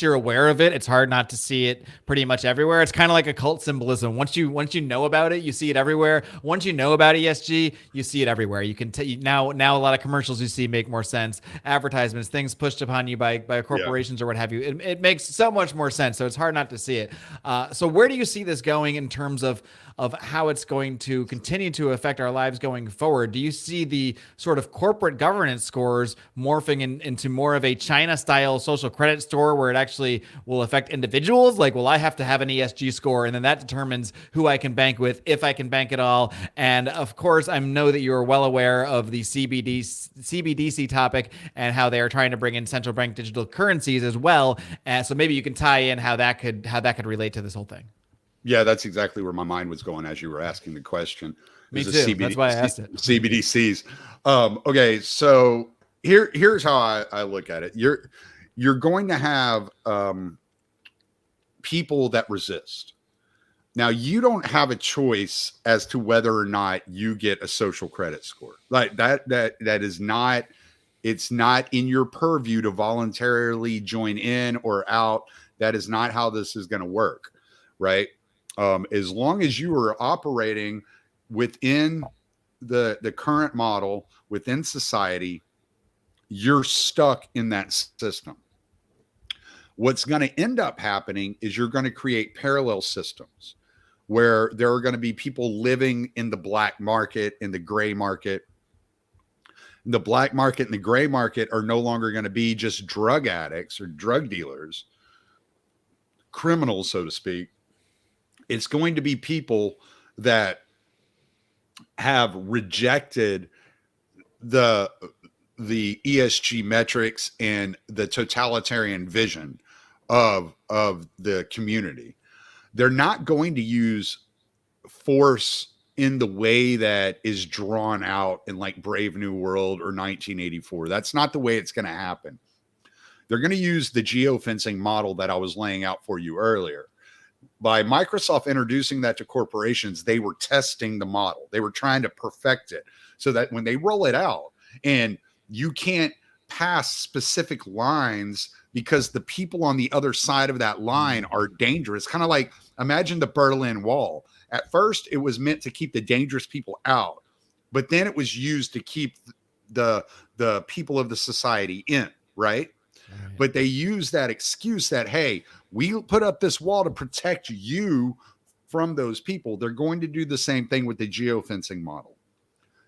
you're aware of it, it's hard not to see it pretty much everywhere. It's kind of like a cult symbolism. Once you know about it, you see it everywhere. Once you know about ESG, you see it everywhere. You can now a lot of commercials you see make more sense. Advertisements, things pushed upon you by corporations or what have you. It makes so much more sense. So it's hard not to see it. So where do you see this going in terms of how it's going to continue to affect our lives going forward? Do you see the sort of corporate governance scores morphing into more of a China-style social credit score where it actually will affect individuals? Like, well, I have to have an ESG score, and then that determines who I can bank with, if I can bank at all. And of course, I know that you're well aware of the CBDC topic and how they are trying to bring in central bank digital currencies as well. So maybe you can tie in how that could relate to this whole thing. Yeah, that's exactly where my mind was going as you were asking the question. Me too. That's why I asked it. CBDCs. Okay, so here's how I look at it. You're going to have people that resist. Now, you don't have a choice as to whether or not you get a social credit score. Like that is not. It's not in your purview to voluntarily join in or out. That is not how this is going to work, right? As long as you are operating within the current model, within society, you're stuck in that system. What's going to end up happening is you're going to create parallel systems where there are going to be people living in the black market, in the gray market. The black market and the gray market are no longer going to be just drug addicts or drug dealers, criminals, so to speak. It's going to be people that have rejected the ESG metrics and the totalitarian vision of the community. They're not going to use force in the way that is drawn out in like Brave New World or 1984. That's not the way it's going to happen. They're going to use the geofencing model that I was laying out for you earlier. By Microsoft introducing that to corporations, they were testing the model. They were trying to perfect it so that when they roll it out and you can't pass specific lines because the people on the other side of that line are dangerous. Kind of like, imagine the Berlin Wall. At first, it was meant to keep the dangerous people out, but then it was used to keep the people of the society in, right? But they use that excuse that, hey, we put up this wall to protect you from those people. They're going to do the same thing with the geofencing model.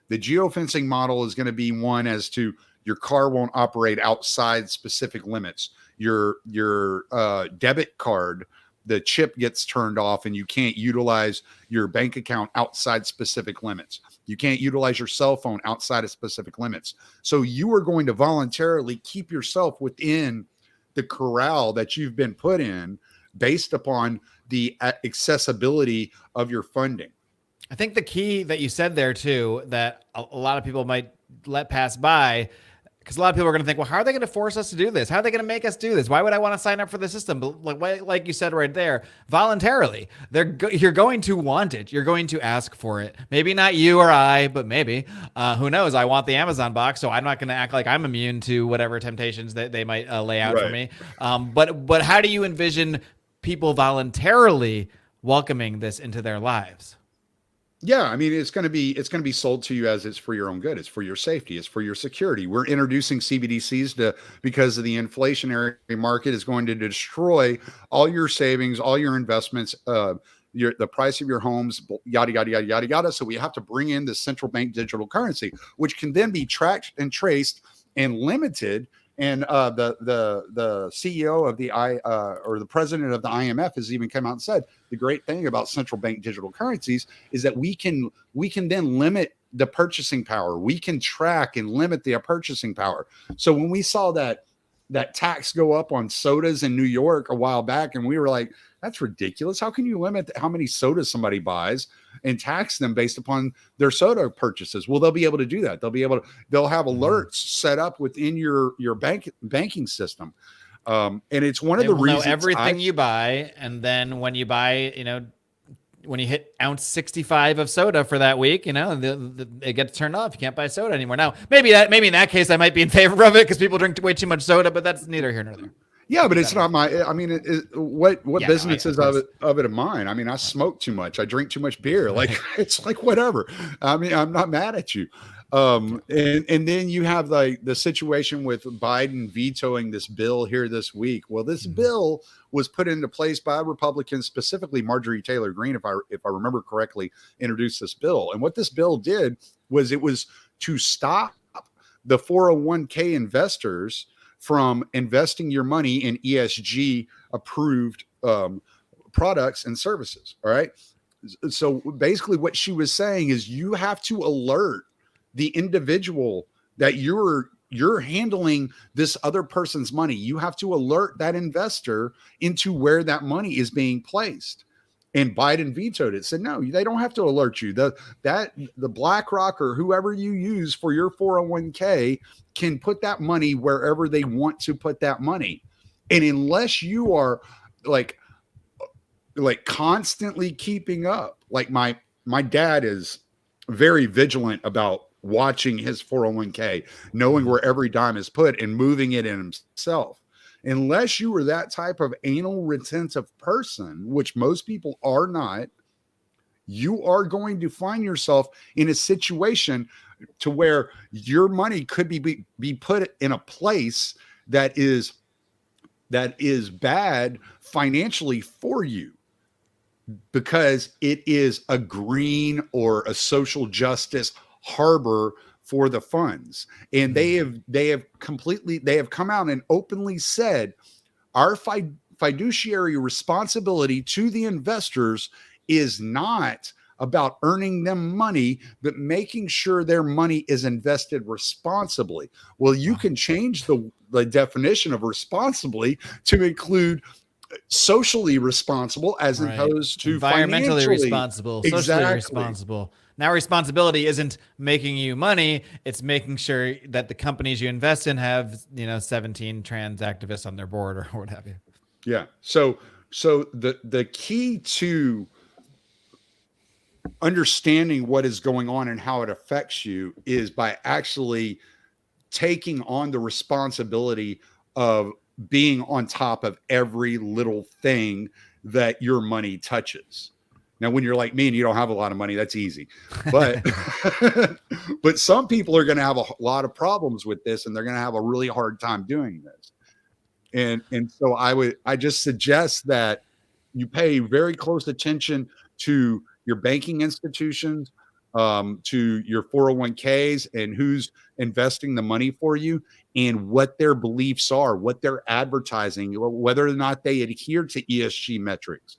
The geofencing model is going to be one as to your car won't operate outside specific limits. Your debit card the chip gets turned off and you can't utilize your bank account outside specific limits. You can't utilize your cell phone outside of specific limits. So you are going to voluntarily keep yourself within the corral that you've been put in based upon the accessibility of your funding. I think the key that you said there too, that a lot of people might let pass by, because a lot of people are going to think, well, how are they going to force us to do this? How are they going to make us do this? Why would I want to sign up for the system? But like you said right there, voluntarily, you're going to want it. You're going to ask for it. Maybe not you or I, but maybe. Who knows? I want the Amazon box, so I'm not going to act like I'm immune to whatever temptations that they might lay out for me. But how do you envision people voluntarily welcoming this into their lives? Yeah, I mean, it's going to be sold to you as it's for your own good. It's for your safety. It's for your security. We're introducing CBDCs because of the inflationary market is going to destroy all your savings, all your investments, the price of your homes, yada, yada, yada, yada, yada. So we have to bring in the central bank digital currency, which can then be tracked and traced and limited. And the CEO of or the president of the IMF has even come out and said the great thing about central bank digital currencies is that we can then limit the purchasing power. We can track and limit the purchasing power. So when we saw that tax go up on sodas in New York a while back, and we were like, that's ridiculous. How can you limit how many sodas somebody buys and tax them based upon their soda purchases? Well, they'll be able to do that. They'll have alerts set up within your banking system. And it's one of the reasons everything you buy. And then when you buy, when you hit ounce 65 of soda for that week, it gets turned off. You can't buy soda anymore. Now, maybe in that case, I might be in favor of it because people drink way too much soda, but that's neither here nor there. Yeah, but it's not what business is of it of mine? I mean, I smoke too much. I drink too much beer. Like, it's like, whatever. I mean, I'm not mad at you. And then you have the situation with Biden vetoing this bill here this week. Well, this bill was put into place by Republicans, specifically Marjorie Taylor Greene, if I remember correctly, introduced this bill. And what this bill did was it was to stop the 401k investors from investing your money in ESG approved products and services. All right. So basically what she was saying is you have to alert the individual that you're handling this other person's money. You have to alert that investor into where that money is being placed. And Biden vetoed it, said, no, they don't have to alert you. The BlackRock or whoever you use for your 401k can put that money wherever they want to put that money. And unless you are like constantly keeping up, like my dad is very vigilant about watching his 401k, knowing where every dime is put and moving it in himself. Unless you are that type of anal retentive person, which most people are not, you are going to find yourself in a situation to where your money could be put in a place that is bad financially for you because it is a green or a social justice harbor for the funds. And they have come out and openly said our fiduciary responsibility to the investors is not about earning them money, but making sure their money is invested responsibly. Well, you can change the definition of responsibly to include socially responsible as opposed to environmentally responsible, exactly. Socially responsible. Now, responsibility isn't making you money. It's making sure that the companies you invest in have, 17 trans activists on their board or what have you. Yeah. So the key to understanding what is going on and how it affects you is by actually taking on the responsibility of being on top of every little thing that your money touches. Now, when you're like me and you don't have a lot of money, that's easy. But but some people are going to have a lot of problems with this, and they're going to have a really hard time doing this. And so I just suggest that you pay very close attention to your banking institutions, to your 401ks and who's investing the money for you. and what their beliefs are, what they're advertising, whether or not they adhere to ESG metrics.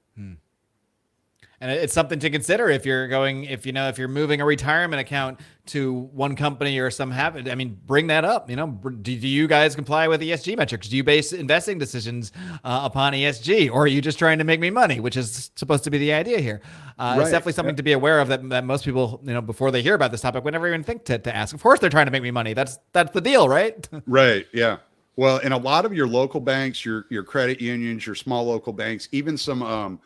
And it's something to consider if you're moving a retirement account to one company or some habit. I mean, bring that up. Do you guys comply with ESG metrics? Do you base investing decisions upon ESG, or are you just trying to make me money, which is supposed to be the idea here? Right. It's definitely something to be aware of that most people, before they hear about this topic, would never even think to ask. Of course, they're trying to make me money. That's the deal, right? Right. Yeah. Well, and a lot of your local banks, your credit unions, your small local banks, even some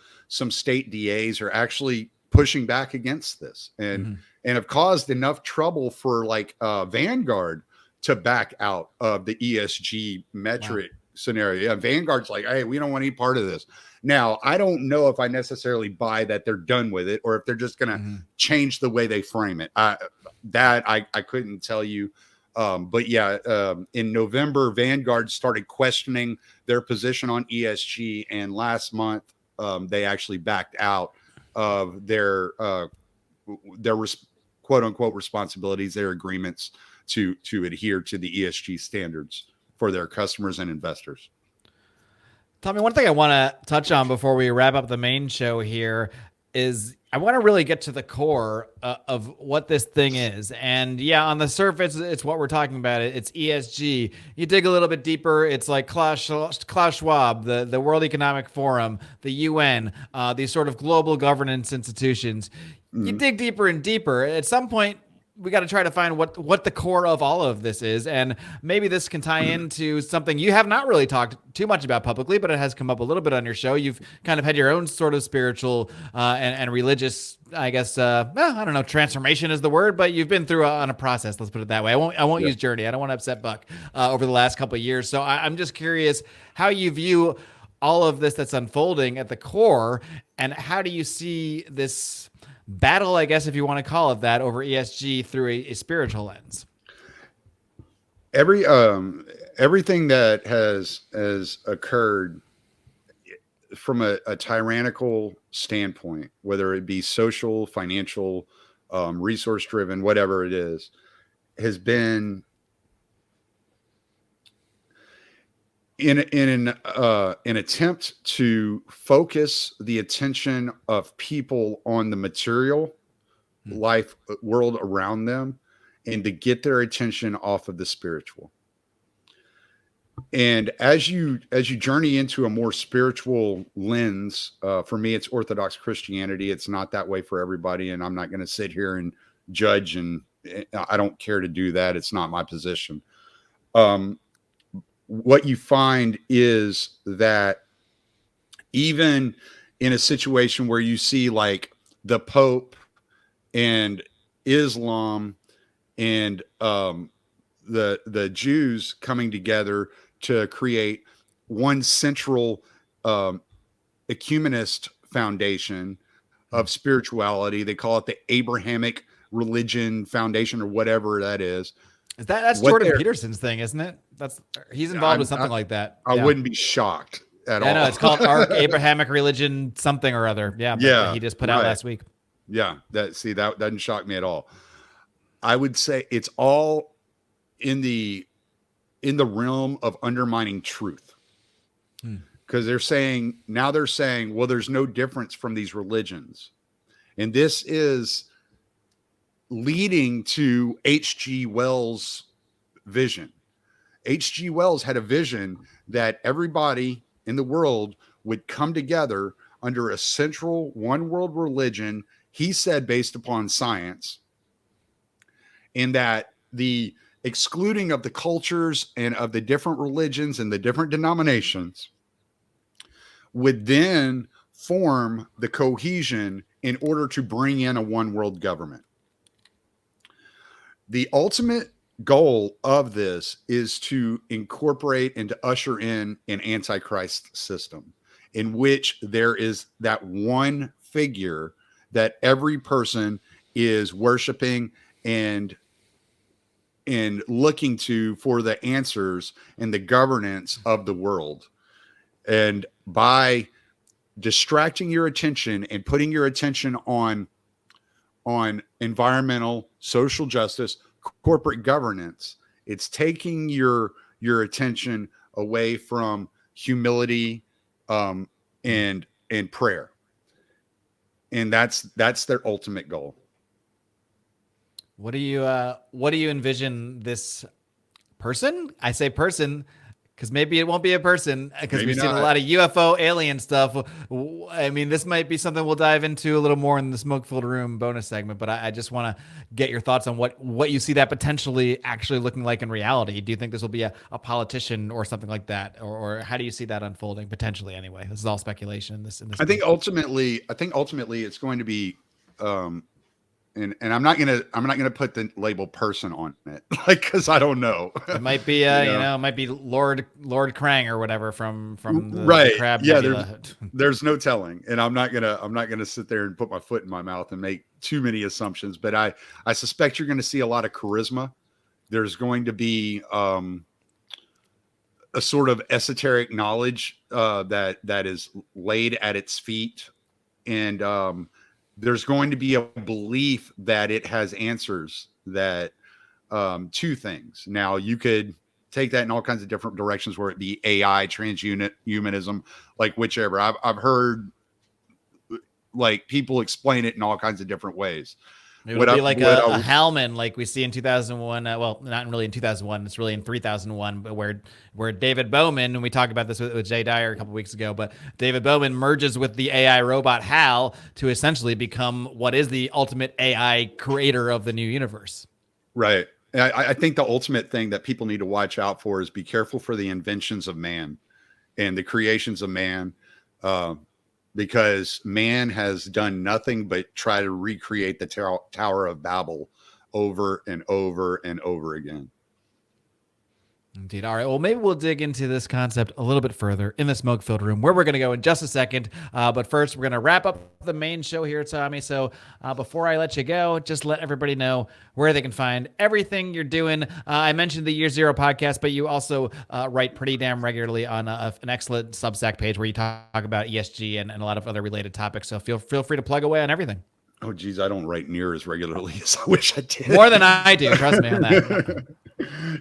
state DAs are actually pushing back against this and have caused enough trouble for like Vanguard to back out of the ESG metric scenario. Yeah, Vanguard's like, hey, we don't want any part of this. Now, I don't know if I necessarily buy that they're done with it or if they're just going to change the way they frame it. I couldn't tell you. But yeah, in November, Vanguard started questioning their position on ESG, and last month they actually backed out of their quote unquote responsibilities, their agreements to adhere to the ESG standards for their customers and investors. Tommy, one thing I want to touch on before we wrap up the main show here is I want to really get to the core of what this thing is. And yeah, on the surface, it's what we're talking about. It's ESG. You dig a little bit deeper, it's like Klaus Schwab, the World Economic Forum, the UN, these sort of global governance institutions. You dig deeper and deeper. At some point, we got to try to find what the core of all of this is. And maybe this can tie into something you have not really talked too much about publicly, but it has come up a little bit on your show. You've kind of had your own sort of spiritual and religious, I guess, I don't know, transformation is the word, but you've been through on a process. Let's put it that way. I won't use journey. I don't want to upset Buck over the last couple of years. So I'm just curious how you view all of this that's unfolding at the core, and how do you see this battle, I guess, if you want to call it that, over ESG through a spiritual lens? Everything that has occurred from a tyrannical standpoint, whether it be social, financial, resource driven, whatever it is, has been in an attempt to focus the attention of people on the material life world around them and to get their attention off of the spiritual. And as you journey into a more spiritual lens, for me, it's Orthodox Christianity. It's not that way for everybody. And I'm not going to sit here and judge, and I don't care to do that. It's not my position. What you find is that even in a situation where you see like the Pope and Islam and the Jews coming together to create one central ecumenist foundation of spirituality, they call it the Abrahamic Religion Foundation or whatever that is. That's Jordan Peterson's thing, isn't it? He's involved with something like that. I wouldn't be shocked at all. No, it's called Abrahamic Religion something or other. Yeah, he just put out last week. Yeah, that doesn't shock me at all. I would say it's all in the realm of undermining truth, because they're saying, well, there's no difference from these religions, and this is leading to H.G. Wells' vision. H.G. Wells had a vision that everybody in the world would come together under a central one world religion, he said, based upon science, and that the excluding of the cultures and of the different religions and the different denominations would then form the cohesion in order to bring in a one world government. The ultimate goal of this is to incorporate and to usher in an antichrist system in which there is that one figure that every person is worshiping and looking to for the answers and the governance of the world. And by distracting your attention and putting your attention on environmental, social justice, corporate governance, It's taking your attention away from humility and prayer. And that's their ultimate goal. What do you envision this person? I say person because maybe it won't be a person, because we've seen a lot of UFO alien stuff. I mean, this might be something we'll dive into a little more in the smoke-filled room bonus segment, but I just want to get your thoughts on what you see that potentially actually looking like in reality. Do you think this will be a politician or something like that? Or how do you see that unfolding potentially anyway? This is all speculation in this. I think ultimately it's going to be, and I'm not gonna put the label person on it, like, because I don't know. It might be it might be Lord Krang or whatever from the, right. The Crab yeah, Nebula. There's no telling, and I'm not gonna sit there and put my foot in my mouth and make too many assumptions. But I suspect you're going to see a lot of charisma. There's going to be a sort of esoteric knowledge that is laid at its feet, and there's going to be a belief that it has answers that to things. Now, you could take that in all kinds of different directions, where it be AI, transhumanism, like whichever. I've heard like people explain it in all kinds of different ways. It would be like a Hellman, like we see in 2001. Well, not really in 2001. It's really in 3001, but where David Bowman, and we talked about this with Jay Dyer a couple weeks ago, but David Bowman merges with the AI robot HAL to essentially become what is the ultimate AI creator of the new universe. Right. I think the ultimate thing that people need to watch out for is be careful for the inventions of man and the creations of man. Because man has done nothing but try to recreate the Tower of Babel over and over and over again. Indeed. All right. Well, maybe we'll dig into this concept a little bit further in the smoke-filled room, where we're going to go in just a second. But first, we're going to wrap up the main show here, Tommy. So before I let you go, just let everybody know where they can find everything you're doing. I mentioned the Year Zero podcast, but you also write pretty damn regularly on an excellent Substack page where you talk about ESG and a lot of other related topics. So feel free to plug away on everything. Oh, geez, I don't write near as regularly as I wish I did. More than I do. Trust me on that.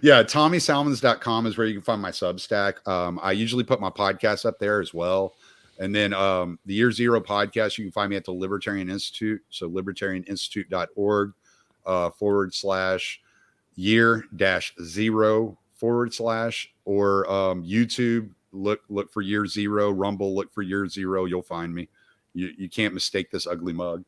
Yeah, TommySalmons.com is where you can find my Substack. I usually put my podcast up there as well. And then the Year Zero podcast, you can find me at the Libertarian Institute. So libertarianinstitute.org /year-0 / or YouTube. Look for Year Zero. Rumble, look for Year Zero. You'll find me. You can't mistake this ugly mug.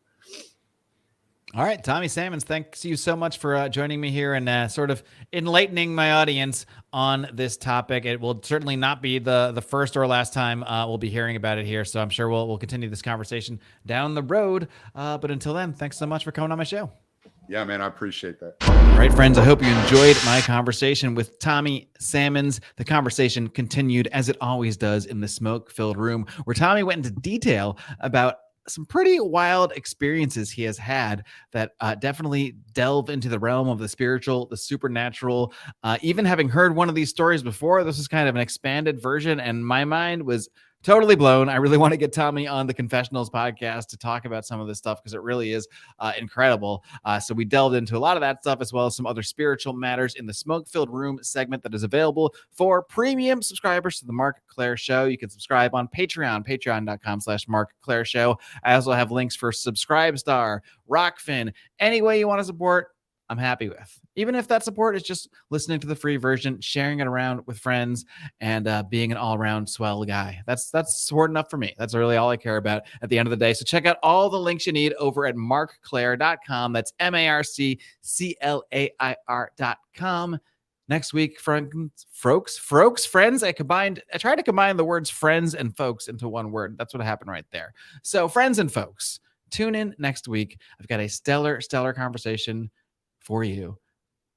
All right, Tommy Salmons, thanks you so much for joining me here and sort of enlightening my audience on this topic. It will certainly not be the first or last time we'll be hearing about it here, so I'm sure we'll continue this conversation down the road. But until then, thanks so much for coming on my show. Yeah, man, I appreciate that. All right, friends, I hope you enjoyed my conversation with Tommy Salmons. The conversation continued, as it always does, in the smoke-filled room, where Tommy went into detail about some pretty wild experiences he has had that definitely delve into the realm of the spiritual, the supernatural. Even having heard one of these stories before, this is kind of an expanded version, and my mind was totally blown. I really want to get Tommy on the Confessionals podcast to talk about some of this stuff, because it really is incredible. So we delved into a lot of that stuff, as well as some other spiritual matters in the smoke-filled room segment that is available for premium subscribers to the Marc Clair Show. You can subscribe on Patreon, patreon.com/Marc Clair Show. I also have links for Subscribestar, Rockfin, any way you want to support, I'm happy with. Even if that support is just listening to the free version, sharing it around with friends, and being an all-around swell guy. That's support enough for me. That's really all I care about at the end of the day. So check out all the links you need over at marcclair.com. That's MarcClair.com. Next week, friends, I tried to combine the words friends and folks into one word. That's what happened right there. So friends and folks, tune in next week. I've got a stellar conversation for you.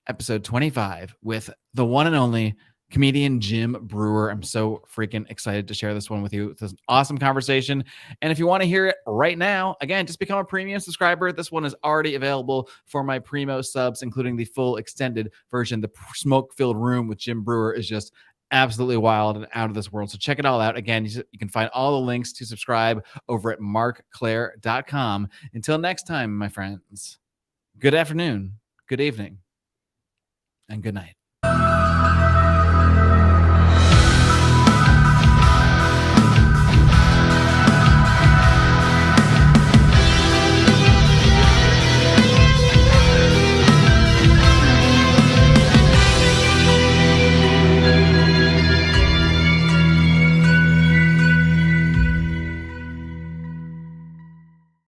Episode 25 with the one and only comedian Jim Breuer. I'm so freaking excited to share this one with you. It's an awesome conversation. And if you want to hear it right now, again, just become a premium subscriber. This one is already available for my primo subs, including the full extended version. The smoke-filled room with Jim Breuer is just absolutely wild and out of this world. So check it all out. Again, you can find all the links to subscribe over at marcclair.com. Until next time, my friends, good afternoon, good evening, and good night.